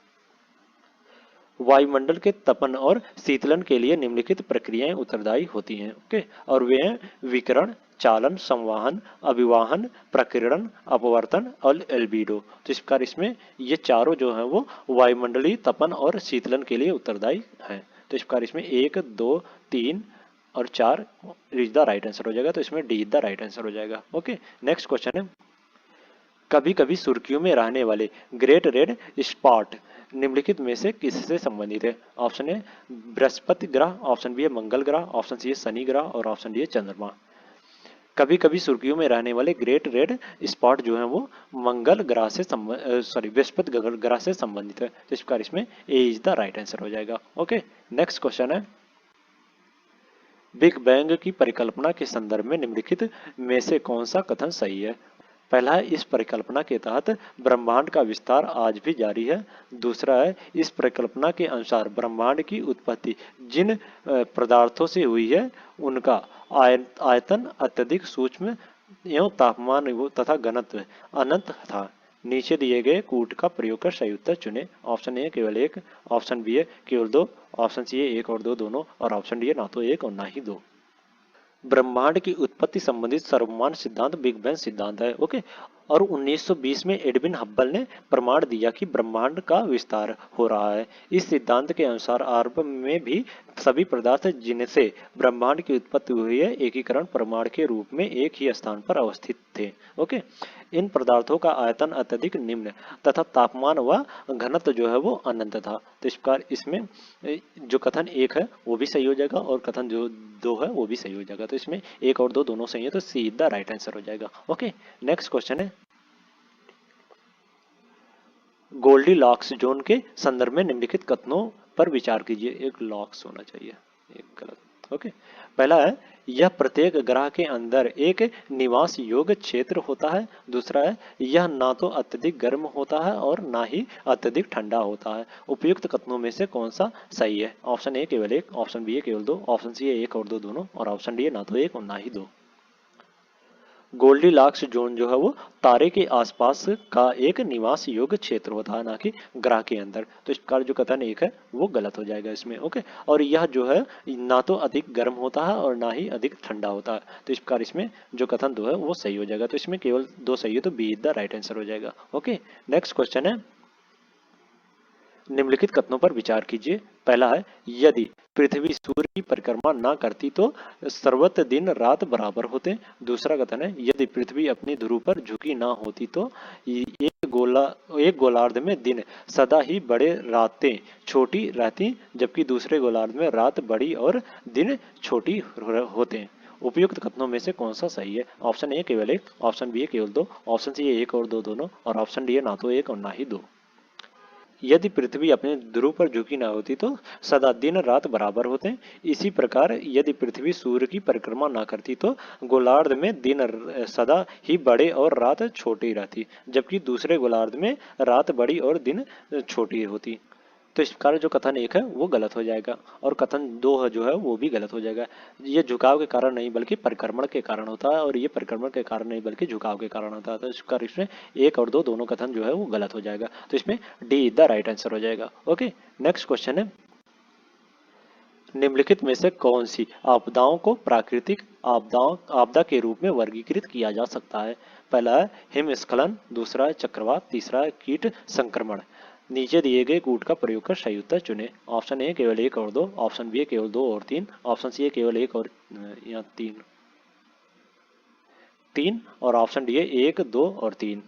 वायुमंडल के तपन और शीतलन के लिए निम्नलिखित प्रक्रियाएं उत्तरदायी होती हैं। ओके, और वे हैं विकिरण, चालन, संवाहन, अभिवाहन, प्रकीर्णन, अपवर्तन और एल्बिडो। तो इस प्रकार इसमें ये चारों जो है वो वायुमंडलीय तपन और शीतलन के लिए उत्तरदायी हैं। तो इस प्रकार इसमें 1, 2, 3 और 4 इज द राइट आंसर हो जाएगा। तो इसमें D is the right answer हो जाएगा। ओके, नेक्स्ट क्वेश्चन है, कभी कभी सुर्खियों में रहने वाले ग्रेट रेड स्पॉट निम्नलिखित में से किससे संबंधित है? ऑप्शन ए बृहस्पति ग्रह, ऑप्शन बी है मंगल ग्रह, ऑप्शन सी है शनि ग्रह और ऑप्शन डी है चंद्रमा। कभी कभी सुर्खियों में रहने वाले ग्रेट रेड स्पॉट जो है वो मंगल ग्रह से बृहस्पति ग्रह से संबंधित है। तो इस प्रकार इसमें ए इज द राइट आंसर हो जाएगा। ओके, नेक्स्ट क्वेश्चन है, बिग बैंग की परिकल्पना के संदर्भ में निम्नलिखित में से कौन सा कथन सही है? पहला है, इस परिकल्पना के तहत ब्रह्मांड का विस्तार आज भी जारी है। दूसरा है, इस परिकल्पना के अनुसार ब्रह्मांड की उत्पत्ति जिन पदार्थों से हुई है उनका आयतन अत्यधिक सूक्ष्म एवं तापमान तथा घनत्व अनंत था। नीचे दिए गए कूट का प्रयोग कर सही उत्तर चुने। ऑप्शन ए केवल एक, ऑप्शन बी है केवल दो, ऑप्शन सी है एक और दो दोनों और ऑप्शन डी है ना तो एक और ना ही दो। ब्रह्मांड की उत्पत्ति संबंधित सर्वमान्य सिद्धांत बिग बैंग सिद्धांत है। ओके, और 1920 में एडविन हब्बल ने प्रमाण दिया कि ब्रह्मांड का विस्तार हो रहा है। इस सिद्धांत के अनुसार आरंभ में भी सभी पदार्थ जिनसे ब्रह्मांड की उत्पत्ति हुई है एकीकरण प्रमाण के रूप में एक ही स्थान पर अवस्थित थे। ओके, इन पदार्थों का आयतन अत्यधिक निम्न तथा तापमान व घनत्व जो है वो अनंत था। तो इस प्रकार इसमें जो कथन एक है वो भी सही हो जाएगा और कथन जो दो है वो भी सही हो जाएगा। तो इसमें एक और दो दोनों सही है, तो सी द राइट आंसर हो जाएगा। ओके, नेक्स्ट क्वेश्चन है, गोल्डी लॉक्स जोन के संदर्भ में निम्नलिखित कथनों पर विचार कीजिए। एक लॉक्स होना चाहिए, एक गलत। ओके, पहला है, यह प्रत्येक ग्रह के अंदर एक निवास योग्य क्षेत्र होता है। दूसरा है, यह ना तो अत्यधिक गर्म होता है और ना ही अत्यधिक ठंडा होता है। उपयुक्त कथनों में से कौन सा सही है? ऑप्शन ए केवल एक, ऑप्शन बी है केवल दो, ऑप्शन सी है एक और दो दोनों और ऑप्शन डी है ना तो एक और ना ही दो। गोल्डीलॉक्स जोन जो है वो तारे के आसपास का एक निवास योग्य क्षेत्र होता है, ना कि ग्रह के अंदर। तो इस प्रकार जो कथन एक है वो गलत हो जाएगा इसमें। ओके, और यह जो है ना तो अधिक गर्म होता है और ना ही अधिक ठंडा होता है। तो इस प्रकार इसमें जो कथन दो है वो सही हो जाएगा। तो इसमें केवल दो सही है, तो B is the right answer हो जाएगा। ओके, नेक्स्ट क्वेश्चन है, निम्नलिखित कथनों पर विचार कीजिए। पहला है, यदि पृथ्वी सूर्य की परिक्रमा न करती तो सर्वत्र दिन रात बराबर होते। दूसरा कथन है, यदि पृथ्वी अपनी ध्रुव पर झुकी ना होती तो एक गोलार्ध में दिन सदा ही बड़े रातें छोटी रहती, जबकि दूसरे गोलार्ध में रात बड़ी और दिन छोटी होते। उपयुक्त कथनों में से कौन सा सही है? ऑप्शन ए केवल एक, ऑप्शन बी है केवल दो, ऑप्शन सी है एक और दो दोनों और ऑप्शन डी है ना तो एक और ना ही दो। यदि पृथ्वी अपने ध्रुव पर झुकी न होती तो सदा दिन रात बराबर होते। इसी प्रकार यदि पृथ्वी सूर्य की परिक्रमा न करती तो गोलार्ध में दिन सदा ही बड़े और रात छोटी रहती, जबकि दूसरे गोलार्ध में रात बड़ी और दिन छोटी होती। तो इस प्रकार जो कथन एक है वो गलत हो जाएगा और कथन दो है जो है वो भी गलत हो जाएगा। ये झुकाव के कारण नहीं बल्कि परिक्रमण के कारण होता है और ये परिक्रमण के कारण नहीं बल्कि झुकाव के कारण होता है। तो इस प्रकार इसमें एक और दो दोनों कथन जो है वो गलत हो जाएगा। तो इसमें डी द राइट आंसर हो जाएगा। ओके, नेक्स्ट क्वेश्चन है, निम्नलिखित में से कौन सी आपदाओं को प्राकृतिक आपदा के रूप में वर्गीकृत किया जा सकता है? पहला है हिमस्खलन, दूसरा है चक्रवात, तीसरा है कीट संक्रमण। नीचे दिए गए कूट का प्रयोग कर सही उत्तर चुने। ऑप्शन ए केवल एक और दो, ऑप्शन बी केवल दो और तीन, ऑप्शन सी केवल एक और या तीन तीन और ऑप्शन डी है एक दो और तीन।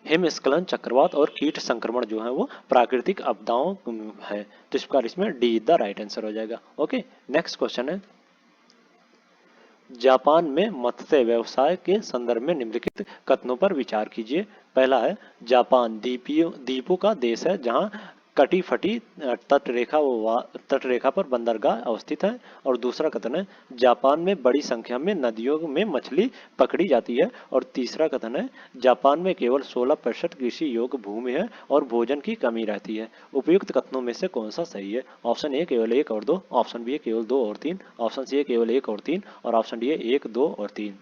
हिमस्खलन, चक्रवात और कीट संक्रमण जो है वो प्राकृतिक आपदाओं है। तो इस प्रकार इसमें डी द राइट आंसर हो जाएगा। ओके, नेक्स्ट क्वेश्चन है, जापान में मत्स्य व्यवसाय के संदर्भ में निम्नलिखित कथनों पर विचार कीजिए। पहला है, जापान द्वीपों का देश है जहां कटी फटी तटरेखा पर बंदरगाह अवस्थित है। और दूसरा कथन है, जापान में बड़ी संख्या में नदियों में मछली पकड़ी जाती है। और तीसरा कथन है, जापान में केवल 16% कृषि योग्य भूमि है और भोजन की कमी रहती है। उपयुक्त कथनों में से कौन सा सही है? ऑप्शन ए केवल एक और दो, ऑप्शन बी केवल दो और तीन, ऑप्शन सी केवल एक और तीन और ऑप्शन डी एक दो और तीन।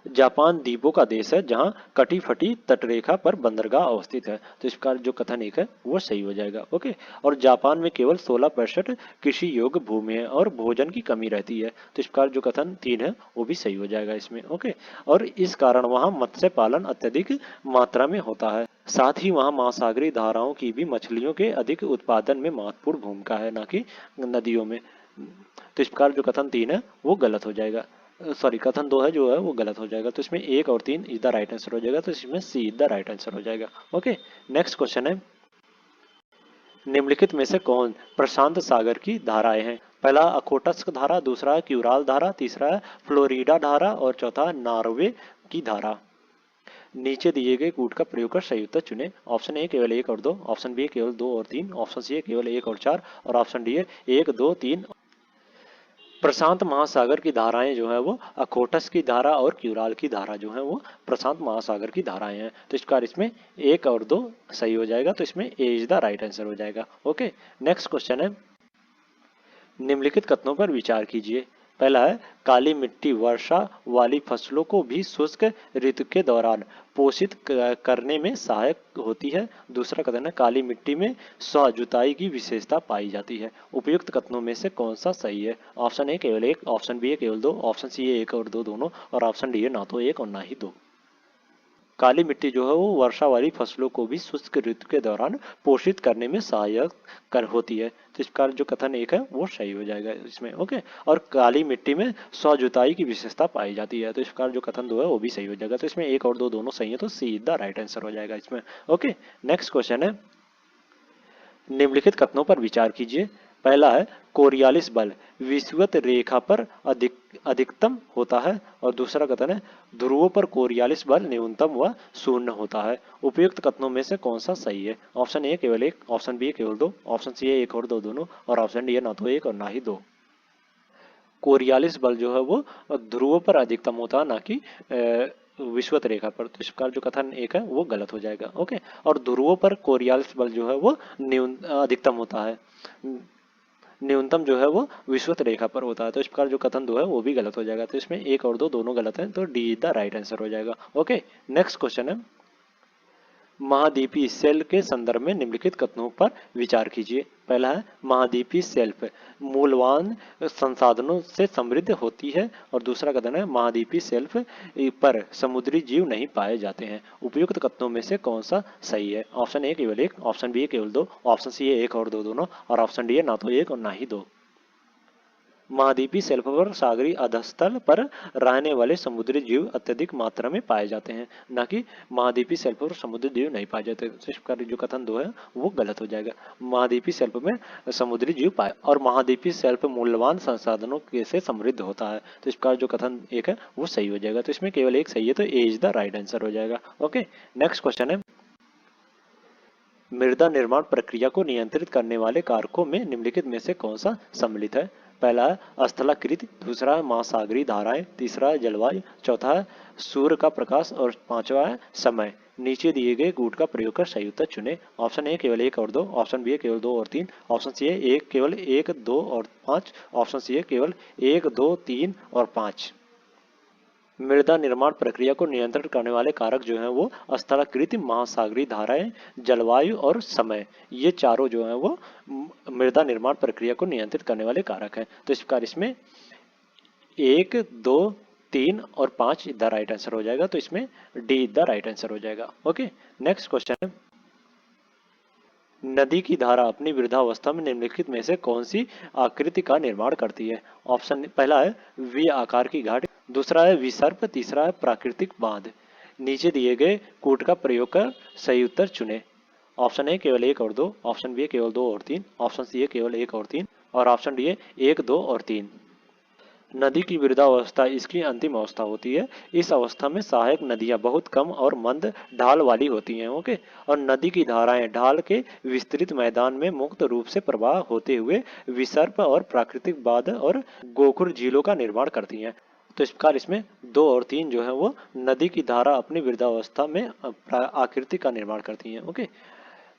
जापान द्वीपों का देश है जहां कटी फटी तटरेखा पर बंदरगाह अवस्थित है। तो इस प्रकार जो कथन एक है वो सही हो जाएगा। ओके, और जापान में केवल 16% कृषि योग्य भूमि है और भोजन की कमी रहती है। तो इस प्रकार जो कथन तीन है वो भी सही हो जाएगा इसमें। ओके, और इस कारण वहां मत्स्य पालन अत्यधिक मात्रा में होता है। साथ ही वहां महासागरीय धाराओं की भी मछलियों के अधिक उत्पादन में महत्वपूर्ण भूमिका है, न कि नदियों में। तो इस प्रकार जो कथन तीन है वो गलत हो जाएगा। सॉरी, कथन दो है जो है वो गलत हो जाएगा। तो इसमें एक और तीन इज द राइट आंसर हो जाएगा। तो इसमें सी इज द राइट आंसर हो जाएगा। ओके, नेक्स्ट क्वेश्चन है, निम्नलिखित में से कौन प्रशांत सागर की धाराएं हैं? पहला अखोटस्क धारा, दूसरा है क्यूराल धारा, तीसरा है फ्लोरिडा धारा और चौथा है नॉर्वे की धारा। नीचे दिए गए कूट का प्रयोग कर सही उत्तर चुने। ऑप्शन ए केवल एक और दो, ऑप्शन बी केवल दो और तीन, ऑप्शन सी केवल एक और चार और ऑप्शन डी है एक, दो, तीन। प्रशांत महासागर की धाराएं जो है वो अखोटस की धारा और क्यूराल की धारा जो है वो प्रशांत महासागर की धाराएं हैं। तो इसका इसमें एक और दो सही हो जाएगा, तो इसमें ए इज द राइट आंसर हो जाएगा। ओके, नेक्स्ट क्वेश्चन है, निम्नलिखित कथनों पर विचार कीजिए। पहला है काली मिट्टी वर्षा वाली फसलों को भी शुष्क ऋतु के दौरान पोषित करने में सहायक होती है। दूसरा कथन है काली मिट्टी में स्व जुताई की विशेषता पाई जाती है। उपयुक्त कथनों में से कौन सा सही है? ऑप्शन ए केवल एक, ऑप्शन बी है केवल दो, ऑप्शन सी है एक और दो दोनों और ऑप्शन डी है ना तो एक और ना ही दो। काली मिट्टी जो है वो वर्षा वाली फसलों को भी शुष्क ऋतु के दौरान पोषित करने में सहायक कर होती है। तो इसका जो कथन एक है वो सही हो जाएगा इसमें। ओके, और काली मिट्टी में स्व जुताई की विशेषता पाई जाती है, तो इसका जो कथन दो है वो भी सही हो जाएगा। तो इसमें एक और दो दोनों सही है, तो सी द राइट आंसर हो जाएगा इसमें। ओके, नेक्स्ट क्वेश्चन है, निम्नलिखित कथनों पर विचार कीजिए। पहला है कोरियालिस बल विषुवत रेखा पर अधिकतम होता है और दूसरा कथन है ध्रुवों पर कोरियालिस बल न्यूनतम व शून्य होता है। उपयुक्त कथनों में से कौन सा सही है? ऑप्शन ए केवल एक, ऑप्शन बी केवल दो, ऑप्शन सी है एक और दो दोनों और ऑप्शन डी है ना तो एक और ना ही दो। कोरियालिस बल जो है वो ध्रुवों पर अधिकतम होता है, ना कि विषुवत रेखा पर। तो इसका जो कथन एक है वो गलत हो जाएगा। ओके, और ध्रुवों पर कोरियालिस बल जो है वो अधिकतम होता है, न्यूनतम जो है वो विषुवत रेखा पर होता है। तो इस प्रकार जो कथन दो है वो भी गलत हो जाएगा। तो इसमें एक और दो दोनों गलत हैं, तो डी द राइट आंसर हो जाएगा। ओके, नेक्स्ट क्वेश्चन है, महाद्वीपीय सेल के संदर्भ में निम्नलिखित कथनों पर विचार कीजिए। पहला है महाद्वीपीय सेल्फ मूल्यवान संसाधनों से समृद्ध होती है और दूसरा कथन है महाद्वीपीय सेल्फ पर समुद्री जीव नहीं पाए जाते हैं। उपयुक्त कथनों में से कौन सा सही है? ऑप्शन ए केवल एक, ऑप्शन बी केवल दो, ऑप्शन सी है एक और दो दोनों और ऑप्शन डी है ना तो एक और ना ही दो। महाद्वीपीय शेल्फ पर सागरी अधस्तल पर रहने वाले समुद्री जीव अत्यधिक मात्रा में पाए जाते हैं, न कि महाद्वीपीय शेल्फ पर समुद्री जीव नहीं पाए जाते। तो इसका जो कथन दो है वो गलत हो जाएगा। महाद्वीपीय शेल्फ में समुद्री जीव पाए और महाद्वीपीय शेल्फ मूल्यवान संसाधनों से समृद्ध होता है। तो इसका जो कथन एक है वो सही हो जाएगा। तो इसमें केवल एक सही है, तो A is the right answer हो जाएगा। ओके, नेक्स्ट क्वेश्चन है, मृदा निर्माण प्रक्रिया को नियंत्रित करने वाले कारकों में निम्नलिखित में से कौन सा सम्मिलित है? पहला है स्थलाकृति, दूसरा है महासागरीय धाराएं, तीसरा है जलवायु, चौथा है सूर्य का प्रकाश और पांचवा है समय। नीचे दिए गए कूट का प्रयोग कर सही उत्तर चुने। ऑप्शन ए केवल एक और दो, ऑप्शन बी केवल दो और तीन, ऑप्शन सी है एक केवल एक, दो और पांच, ऑप्शन सी है केवल एक, दो, तीन और पांच। मृदा निर्माण प्रक्रिया को नियंत्रित करने वाले कारक जो हैं वो स्थलाकृति, महासागरीय धाराएं, जलवायु और समय, ये चारों जो हैं वो मृदा निर्माण प्रक्रिया को नियंत्रित करने वाले कारक हैं। तो इस प्रकार इसमें एक, दो, तीन और पांच द राइट आंसर हो जाएगा। तो इसमें डी द राइट आंसर हो जाएगा। ओके, नेक्स्ट क्वेश्चन है, नदी की धारा अपनी वृद्धावस्था में निम्नलिखित में से कौन सी आकृति का निर्माण करती है? ऑप्शन पहला है वी आकार की घाट, दूसरा है विसर्प, तीसरा है प्राकृतिक बांध। नीचे दिए गए कूट का प्रयोग कर सही उत्तर चुने। ऑप्शन ए केवल एक और दो, ऑप्शन बी केवल दो और तीन, ऑप्शन सी है केवल एक और तीन और ऑप्शन डी है एक, दो और तीन। नदी की वृद्धावस्था इसकी अंतिम अवस्था होती है। इस अवस्था में सहायक नदियां बहुत कम और मंद ढाल वाली होती हैं। ओके, और नदी की धाराएं ढाल के विस्तृत मैदान में मुक्त रूप से प्रवाह होते हुए विसर्प और प्राकृतिक बांध और गोखुर झीलों का निर्माण करती हैं। तो इस प्रकार इसमें दो और तीन जो है वो नदी की धारा अपनी वृद्धावस्था में आकृति का निर्माण करती हैं। ओके,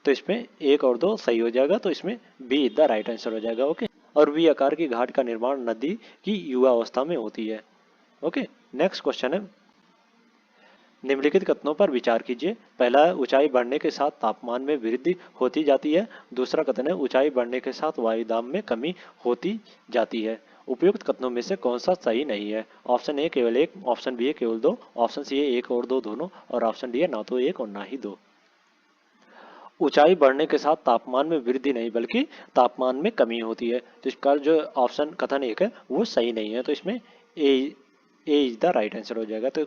तो इसमें एक और दो सही हो जाएगा। तो इसमें बी द राइट आंसर हो जाएगा। ओके, और वी आकार की घाट का निर्माण नदी की युवा अवस्था में होती है। ओके, नेक्स्ट क्वेश्चन है, निम्नलिखित कथनों पर विचार कीजिए। पहला है ऊंचाई बढ़ने के साथ तापमान में वृद्धि होती जाती है। दूसरा कथन है ऊंचाई बढ़ने के साथ वायुदाब में कमी होती जाती है। उपयुक्त कथनों में से कौन सा सही नहीं है? ऑप्शन ए केवल एक, ऑप्शन बी केवल दो, ऑप्शन सी है एक और दो दोनों और ऑप्शन डी है ना तो एक और ना ही दो। ऊंचाई बढ़ने के साथ तापमान में वृद्धि नहीं बल्कि तापमान में कमी होती है। तो इसका जो ऑप्शन कथन एक है वो सही नहीं है। तो इसमें ए इज द राइट आंसर हो जाएगा। तो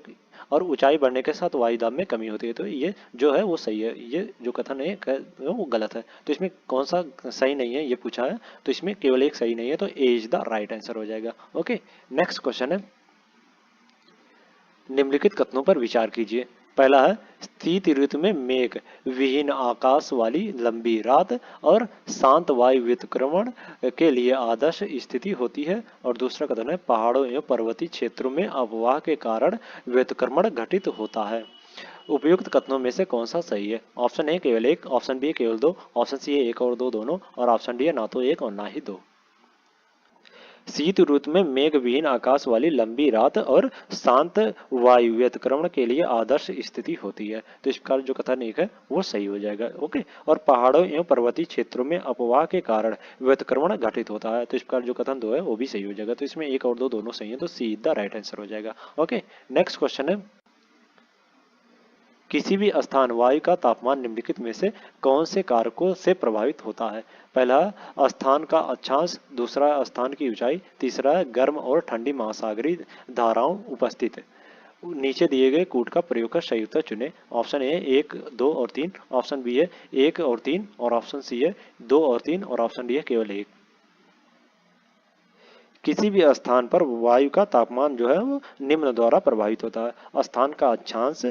और ऊंचाई बढ़ने के साथ वायु दाब में कमी होती है। तो ये जो है वो सही है, ये जो कथन है वो गलत है। तो इसमें कौन सा सही नहीं है ये पूछा है, तो इसमें केवल एक सही नहीं है, तो A is the right answer हो जाएगा। ओके, नेक्स्ट क्वेश्चन है, निम्नलिखित कथनों पर विचार कीजिए। पहला है, शीत ऋतु में मेघ विहीन आकाश वाली लंबी रात और शांत वायु व्युत्क्रमण के लिए आदर्श स्थिति होती है। और दूसरा कथन है, पहाड़ों एवं पर्वतीय क्षेत्रों में अववाह के कारण व्युत्क्रमण घटित होता है। उपयुक्त कथनों में से कौन सा सही है? ऑप्शन ए केवल एक, ऑप्शन बी केवल दो, ऑप्शन सी है एक और दो दोनों, और ऑप्शन डी है ना तो एक और ना ही दो। शीत ऋतु में मेघ विहीन आकाश वाली लंबी रात और शांत वायु व्युत्क्रमण के लिए आदर्श स्थिति होती है। तो इस प्रकार जो कथन एक है वो सही हो जाएगा। ओके, और पहाड़ों एवं पर्वतीय क्षेत्रों में अपवाह के कारण व्युत्क्रमण घटित होता है। तो इस प्रकार जो कथन दो है वो भी सही हो जाएगा। तो इसमें एक और दो दोनों सही है, तो सी द राइट आंसर हो जाएगा। ओके, नेक्स्ट क्वेश्चन है, किसी भी स्थान वायु का तापमान निम्नलिखित में से कौन से कारकों से प्रभावित होता है? पहला, स्थान का अक्षांश, दूसरा स्थान की ऊंचाई, तीसरा गर्म और ठंडी महासागरीय धाराओं उपस्थित। नीचे दिए गए कूट का प्रयोग कर सही उत्तर चुने। ऑप्शन ए एक, दो और तीन, ऑप्शन बी है एक और तीन, और ऑप्शन सी है दो और तीन, और ऑप्शन डी है केवल एक। किसी भी स्थान पर वायु का तापमान जो है वो निम्न द्वारा प्रभावित होता है: स्थान का अक्षांश,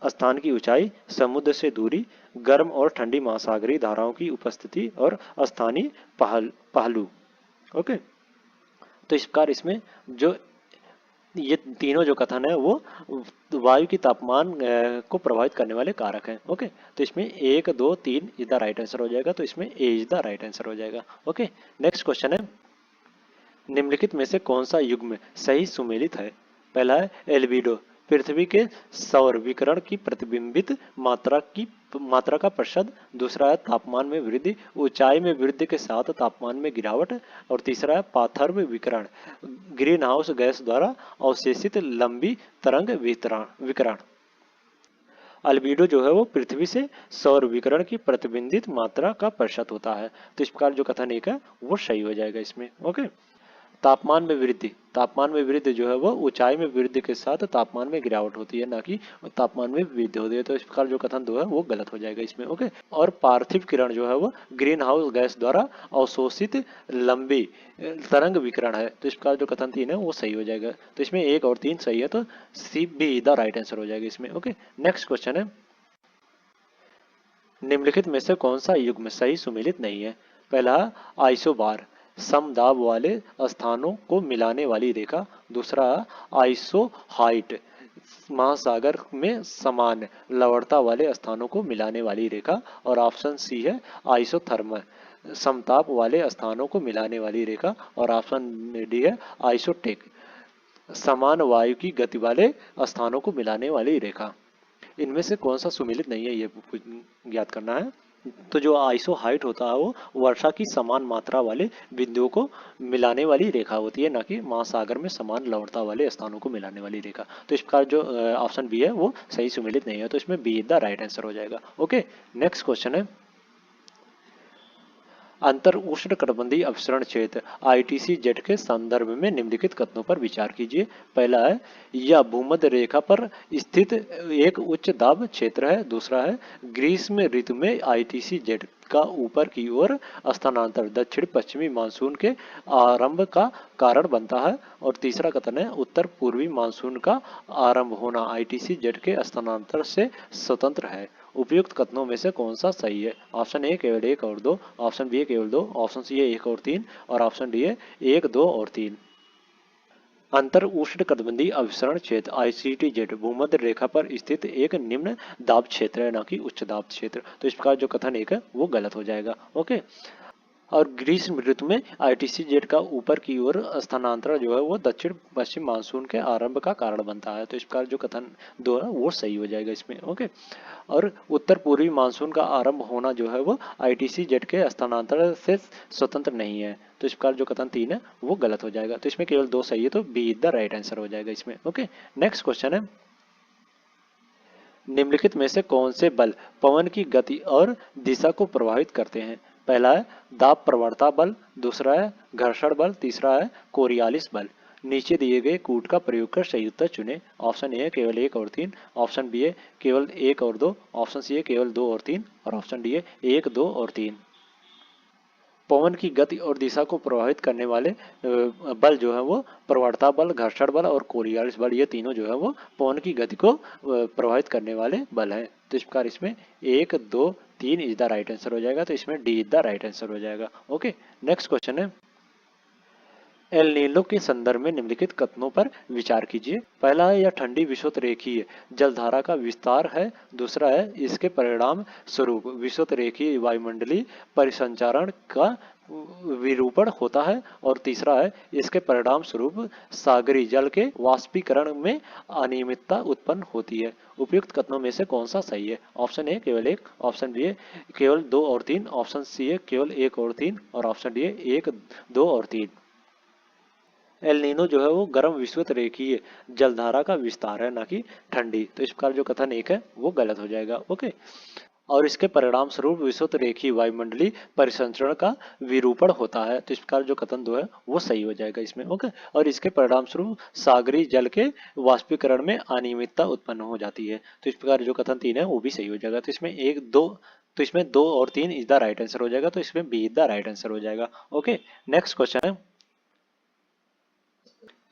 स्थान की ऊंचाई, समुद्र से दूरी, गर्म और ठंडी महासागरीय धाराओं की उपस्थिति, और स्थानीय पहलू। ओके, तो इस प्रकार इसमें जो ये तीनों जो कथन है वो वायु की तापमान को प्रभावित करने वाले कारक हैं। ओके, तो इसमें एक, दो, तीन इज द राइट आंसर हो जाएगा। तो इसमें ए इज द राइट आंसर हो जाएगा। ओके, नेक्स्ट क्वेश्चन है, निम्नलिखित में से कौन सा युग्म सही सुमेलित है? पहला है एल्बिडो, पृथ्वी के सौर विकिरण की प्रतिबिंबित मात्रा का प्रतिशत। दूसरा है तापमान में वृद्धि, ऊंचाई में वृद्धि के साथ तापमान में गिरावट। और तीसरा है पाथर्व विकिरण, ग्रीन हाउस गैस द्वारा अवशेषित लंबी तरंग विकिरण। अल्बिडो जो है वो पृथ्वी से सौर विकिरण की प्रतिबिंबित मात्रा का प्रतिशत होता है। तो इस प्रकार जो कथन एक है वो सही हो जाएगा इसमें। ओके, तापमान में वृद्धि, तापमान में वृद्धि जो है वो ऊंचाई में वृद्धि के साथ तापमान में गिरावट होती है, ना कि तापमान में वृद्धि होती है। तो इस प्रकार जो कथन दो है वो गलत हो जाएगा इसमें। ओके, और पार्थिव किरण जो है वो ग्रीन हाउस गैस द्वारा अवशोषित लंबी तरंग विकिरण है। तो इस प्रकार जो कथन तीन है वो सही हो जाएगा। तो इसमें एक और तीन सही है, तो C be the right answer हो जाएगा इसमें। ओके, नेक्स्ट क्वेश्चन है, निम्नलिखित में से कौन सा युग्म सही सुमेलित नहीं है? पहला, आइसोबार, समदाब वाले स्थानों को मिलाने वाली रेखा। दूसरा, आइसो हाइट, महासागर में समान लवणता वाले स्थानों को मिलाने वाली रेखा। और ऑप्शन सी है आइसोथर्म, समताप वाले स्थानों को मिलाने वाली रेखा। और ऑप्शन डी है आइसोटेक, समान वायु की गति वाले स्थानों को मिलाने वाली रेखा। इनमें से कौन सा सुमेलित नहीं है ये ज्ञात करना है। तो जो आइसो हाइट होता है वो वर्षा की समान मात्रा वाले बिंदुओं को मिलाने वाली रेखा होती है, ना कि महासागर में समान लवणता वाले स्थानों को मिलाने वाली रेखा। तो इस प्रकार जो ऑप्शन बी है वो सही सुमेलित नहीं है, तो इसमें बी द राइट आंसर हो जाएगा। ओके, नेक्स्ट क्वेश्चन है, अंतर उष्णकटिबंधीय अभिसरण क्षेत्र ITC-Z के संदर्भ में निम्नलिखित कथनों पर विचार कीजिए। पहला है, यह भूमध्य रेखा पर स्थित एक उच्च दाब क्षेत्र है। दूसरा है, ग्रीष्म ऋतु में ITC-Z का ऊपर की ओर स्थानांतर दक्षिण पश्चिमी मानसून के आरंभ का कारण बनता है। और तीसरा कथन है, उत्तर पूर्वी मानसून का आरंभ होना ITC-Z के स्थानांतर से स्वतंत्र है। उपयुक्त कथनों में से कौन सा सही है? ऑप्शन ए केवल एक और दो, ऑप्शन बी केवल दो, ऑप्शन सी है एक और तीन, और ऑप्शन डी है एक, दो और तीन। अंतर उष्णकटिबंधीय अभिसरण क्षेत्र ICTZ भूमध्य रेखा पर स्थित एक निम्न दाब क्षेत्र है, न कि उच्च दाब क्षेत्र। तो इस प्रकार जो कथन एक है वो गलत हो जाएगा। ओके, और ग्रीष्म ऋतु में ITC-Z का ऊपर की ओर स्थानांतरण जो है वो दक्षिण पश्चिम मानसून के आरंभ का कारण बनता है। तो इस प्रकार जो कथन दो है वो सही हो जाएगा इसमें। ओके, और उत्तर पूर्वी मानसून का आरंभ होना जो है वो ITC-Z के स्थानांतरण से स्वतंत्र नहीं है। तो इस प्रकार जो कथन तीन है वो गलत हो जाएगा। तो इसमें केवल दो सही है, तो बी द राइट आंसर हो जाएगा इसमें। ओके, नेक्स्ट क्वेश्चन है, निम्नलिखित में से कौन से बल पवन की गति और दिशा को प्रभावित करते हैं? पहला है दाब प्रवणता बल, दूसरा है घर्षण बल, तीसरा है कोरियालिस बल। नीचे दिए गए कूट का प्रयोग कर सही उत्तर चुनें। ऑप्शन ए है केवल 1 और 3, ऑप्शन बी है केवल 1 और 2, ऑप्शन सी है केवल 2 और 3 और ऑप्शन डी है 1, 2 और 3। पवन की गति और दिशा को प्रभावित करने वाले बल जो है वो प्रवणता बल, घर्षण बल और कोरियोलिस बल, ये तीनों जो है वो पवन की गति को प्रभावित करने वाले बल हैं। तो इस प्रकार इसमें 1, 2, 3 इज द राइट आंसर हो जाएगा। तो इसमें D is the right answer हो जाएगा। ओके, नेक्स्ट क्वेश्चन है, एल नीनो के संदर्भ में निम्नलिखित कथनों पर विचार कीजिए। पहला है यह ठंडी विषुवत रेखीय जलधारा का विस्तार है। दूसरा है इसके परिणाम स्वरूप विषुवत रेखीय वायुमंडलीय परिसंचारण का विरूपण होता है। और तीसरा है इसके परिणाम स्वरूप सागरी जल के वाष्पीकरण में अनियमितता उत्पन्न होती है। उपयुक्त कथनों में से कौन सा सही है? ऑप्शन ए केवल 1, ऑप्शन बी है केवल 2 और 3, ऑप्शन सी है केवल 1 और 3 और ऑप्शन डी है 1, 2 और 3। एल नीनो जो है वो गर्म विषुवत रेखीय जलधारा का विस्तार है, ना कि ठंडी। तो इस प्रकार जो कथन एक है वो गलत हो जाएगा। ओके, और इसके परिणाम स्वरूप विषुवत रेखीय वायुमंडलीय परिसंचरण का विरूपण होता है। तो इस प्रकार जो कथन दो है वो सही हो जाएगा इसमें। ओके, और इसके परिणाम स्वरूप सागरी जल के वाष्पीकरण में अनियमितता उत्पन्न हो जाती है। तो इस प्रकार जो कथन 3 है वो भी सही हो जाएगा। तो इसमें 1, 2, तो इसमें 2 और 3 इज द राइट आंसर हो जाएगा। तो इसमें B is the right answer हो जाएगा। ओके, नेक्स्ट क्वेश्चन है,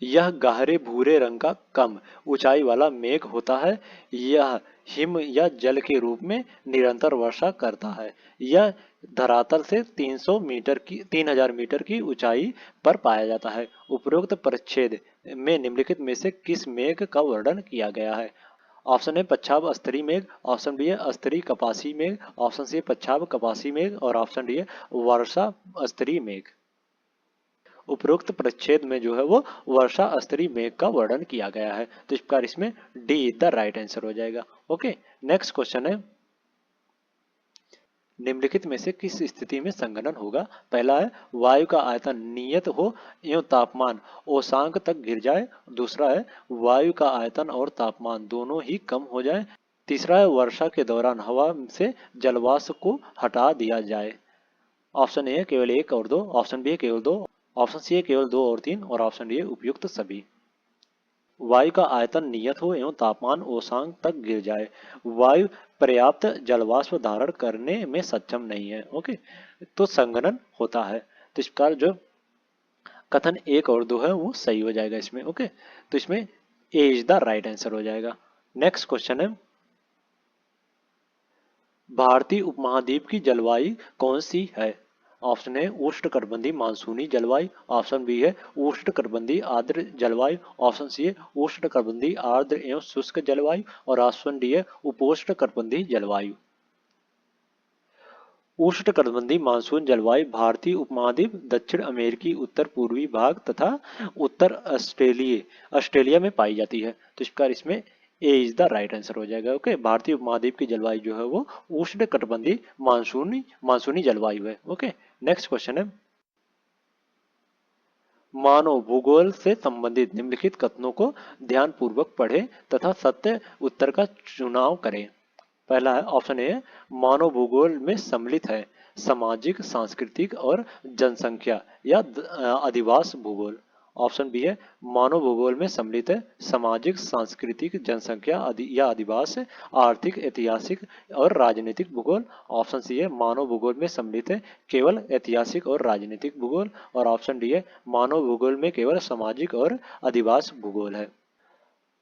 यह गहरे भूरे रंग का कम ऊंचाई वाला मेघ होता है। यह हिम या जल के रूप में निरंतर वर्षा करता है। यह धरातल से 3000 मीटर की ऊंचाई पर पाया जाता है। उपरोक्त परिच्छेद में निम्नलिखित में से किस मेघ का वर्णन किया गया है? ऑप्शन ए पच्छाव स्तरीय मेघ, ऑप्शन बी है स्तरीय कपासी मेघ, ऑप्शन सी है पच्छाव कपासी मेघ और ऑप्शन डी है वर्षा स्तरीय मेघ। उपरोक्त परिच्छेद में जो है वो वर्षा स्तरीय मेघ का वर्णन किया गया है। तो इस प्रकार इसमें D is the right answer हो जाएगा। ओके, नेक्स्ट क्वेश्चन है, निम्नलिखित में से किस स्थिति में संघनन होगा? पहला है वायु का आयतन नियत हो एवं तापमान ओसांक तक गिर जाए। दूसरा है वायु का आयतन और तापमान दोनों ही कम हो जाए। तीसरा है वर्षा के दौरान हवा से जलवाष्प को हटा दिया जाए। ऑप्शन ए केवल 1 और 2, ऑप्शन बी केवल 2, ऑप्शन सी है केवल 2 और 3 और ऑप्शन डी है उपयुक्त सभी। वायु का आयतन नियत हो एवं तापमान ओसांक तक गिर जाए। वायु पर्याप्त जलवाष्प धारण करने में सक्षम नहीं है। ओके, तो संघनन होता है। तो इस प्रकार जो कथन 1 और 2 है वो सही हो जाएगा इसमें। ओके, तो इसमें ए इज द राइट आंसर हो जाएगा। नेक्स्ट क्वेश्चन है, भारतीय उपमहाद्वीप की जलवायु कौन सी है? ऑप्शन ए उष्णकटिबंधीय मानसूनी जलवायु, ऑप्शन बी है उष्णकटिबंधीय आर्द्र जलवायु, ऑप्शन सी है उष्णकटिबंधीय आर्द्र एवं शुष्क जलवायु और ऑप्शन डी है उपोष्णकटिबंधीय जलवायु। उष्णकटिबंधीय मानसून जलवायु भारतीय उपमहाद्वीप, दक्षिण अमेरिकी उत्तर पूर्वी भाग तथा उत्तर ऑस्ट्रेलिया में पाई जाती है। तो इस प्रकार इसमें ए इज द राइट आंसर हो जाएगा। ओके, भारतीय उपमहाद्वीप की जलवायु जो है वो उष्णकटिबंधीय मानसूनी जलवायु है। ओके, नेक्स्ट क्वेश्चन है, मानव भूगोल से संबंधित निम्नलिखित कथनों को ध्यानपूर्वक पढ़ें तथा सत्य उत्तर का चुनाव करें। पहला है ऑप्शन ए, मानव भूगोल में सम्मिलित है सामाजिक, सांस्कृतिक और जनसंख्या या अधिवास भूगोल। ऑप्शन बी है मानव भूगोल में सम्मिलित है सामाजिक, सांस्कृतिक, जनसंख्या या अधिवास, आर्थिक, ऐतिहासिक और राजनीतिक भूगोल। ऑप्शन सी है मानव भूगोल में सम्मिलित है केवल ऐतिहासिक और राजनीतिक भूगोल और ऑप्शन डी है मानव भूगोल में केवल सामाजिक और अधिवास भूगोल है।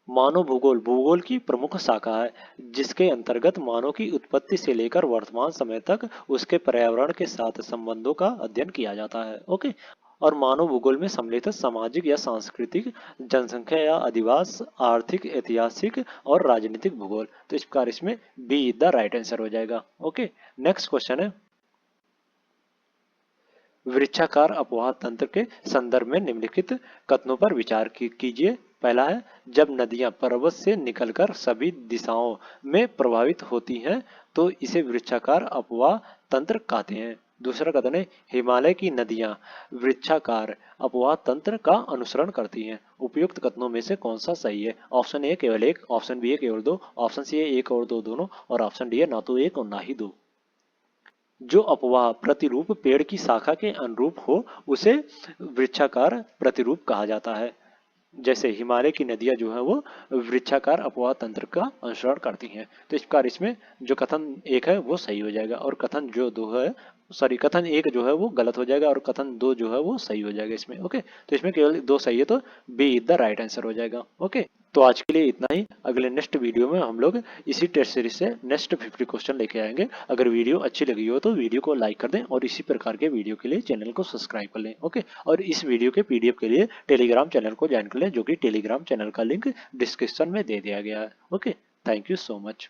मानव भूगोल भूगोल की प्रमुख शाखा है जिसके अंतर्गत मानव की उत्पत्ति से लेकर वर्तमान समय तक उसके पर्यावरण के साथ संबंधों का अध्ययन किया जाता है। ओके, और मानव भूगोल में सम्मिलित सामाजिक या सांस्कृतिक, जनसंख्या या अधिवास, आर्थिक, ऐतिहासिक और राजनीतिक भूगोल। तो इस प्रकार इसमें बी द राइट आंसर हो जाएगा। ओके, नेक्स्ट क्वेश्चन है, वृक्षाकार अपवाह तंत्र के संदर्भ में निम्नलिखित कथनों पर विचार कीजिए। पहला है जब नदियां पर्वत से निकलकर सभी दिशाओं में प्रवाहित होती हैं तो इसे वृक्षाकार अपवाह तंत्र कहते हैं। दूसरा कथन है हिमालय की नदियां वृक्षाकार अपवाह तंत्र का अनुसरण करती हैं। उपयुक्त कथनों में से कौन सा सही है? ऑप्शन ए केवल 1, ऑप्शन बी है केवल 2, ऑप्शन सी है 1 और 2 दोनों और ऑप्शन डी है ना तो 1 और ना ही 2। जो अपवाह प्रतिरूप पेड़ की शाखा के अनुरूप हो उसे वृक्षाकार प्रतिरूप कहा जाता है। जैसे हिमालय की नदियां जो है वो वृक्षाकार अपवाह तंत्र का अनुसरण करती हैं। तो इस प्रकार इसमें जो कथन एक है वो सही हो जाएगा और कथन जो दो है, सॉरी, कथन एक जो है वो गलत हो जाएगा और कथन दो जो है वो सही हो जाएगा इसमें। ओके, तो इसमें केवल दो सही है तो B is the right answer हो जाएगा। ओके, तो आज के लिए इतना ही। अगले नेक्स्ट वीडियो में हम लोग इसी टेस्ट सीरीज से नेक्स्ट 50 क्वेश्चन लेके आएंगे। अगर वीडियो अच्छी लगी हो तो वीडियो को लाइक कर दें और इसी प्रकार के वीडियो के लिए चैनल को सब्सक्राइब कर लें। ओके, और इस वीडियो के पीडीएफ के लिए टेलीग्राम चैनल को ज्वाइन कर लें, जो कि टेलीग्राम चैनल का लिंक डिस्क्रिप्शन में दे दिया गया है। Okay, thank you so much.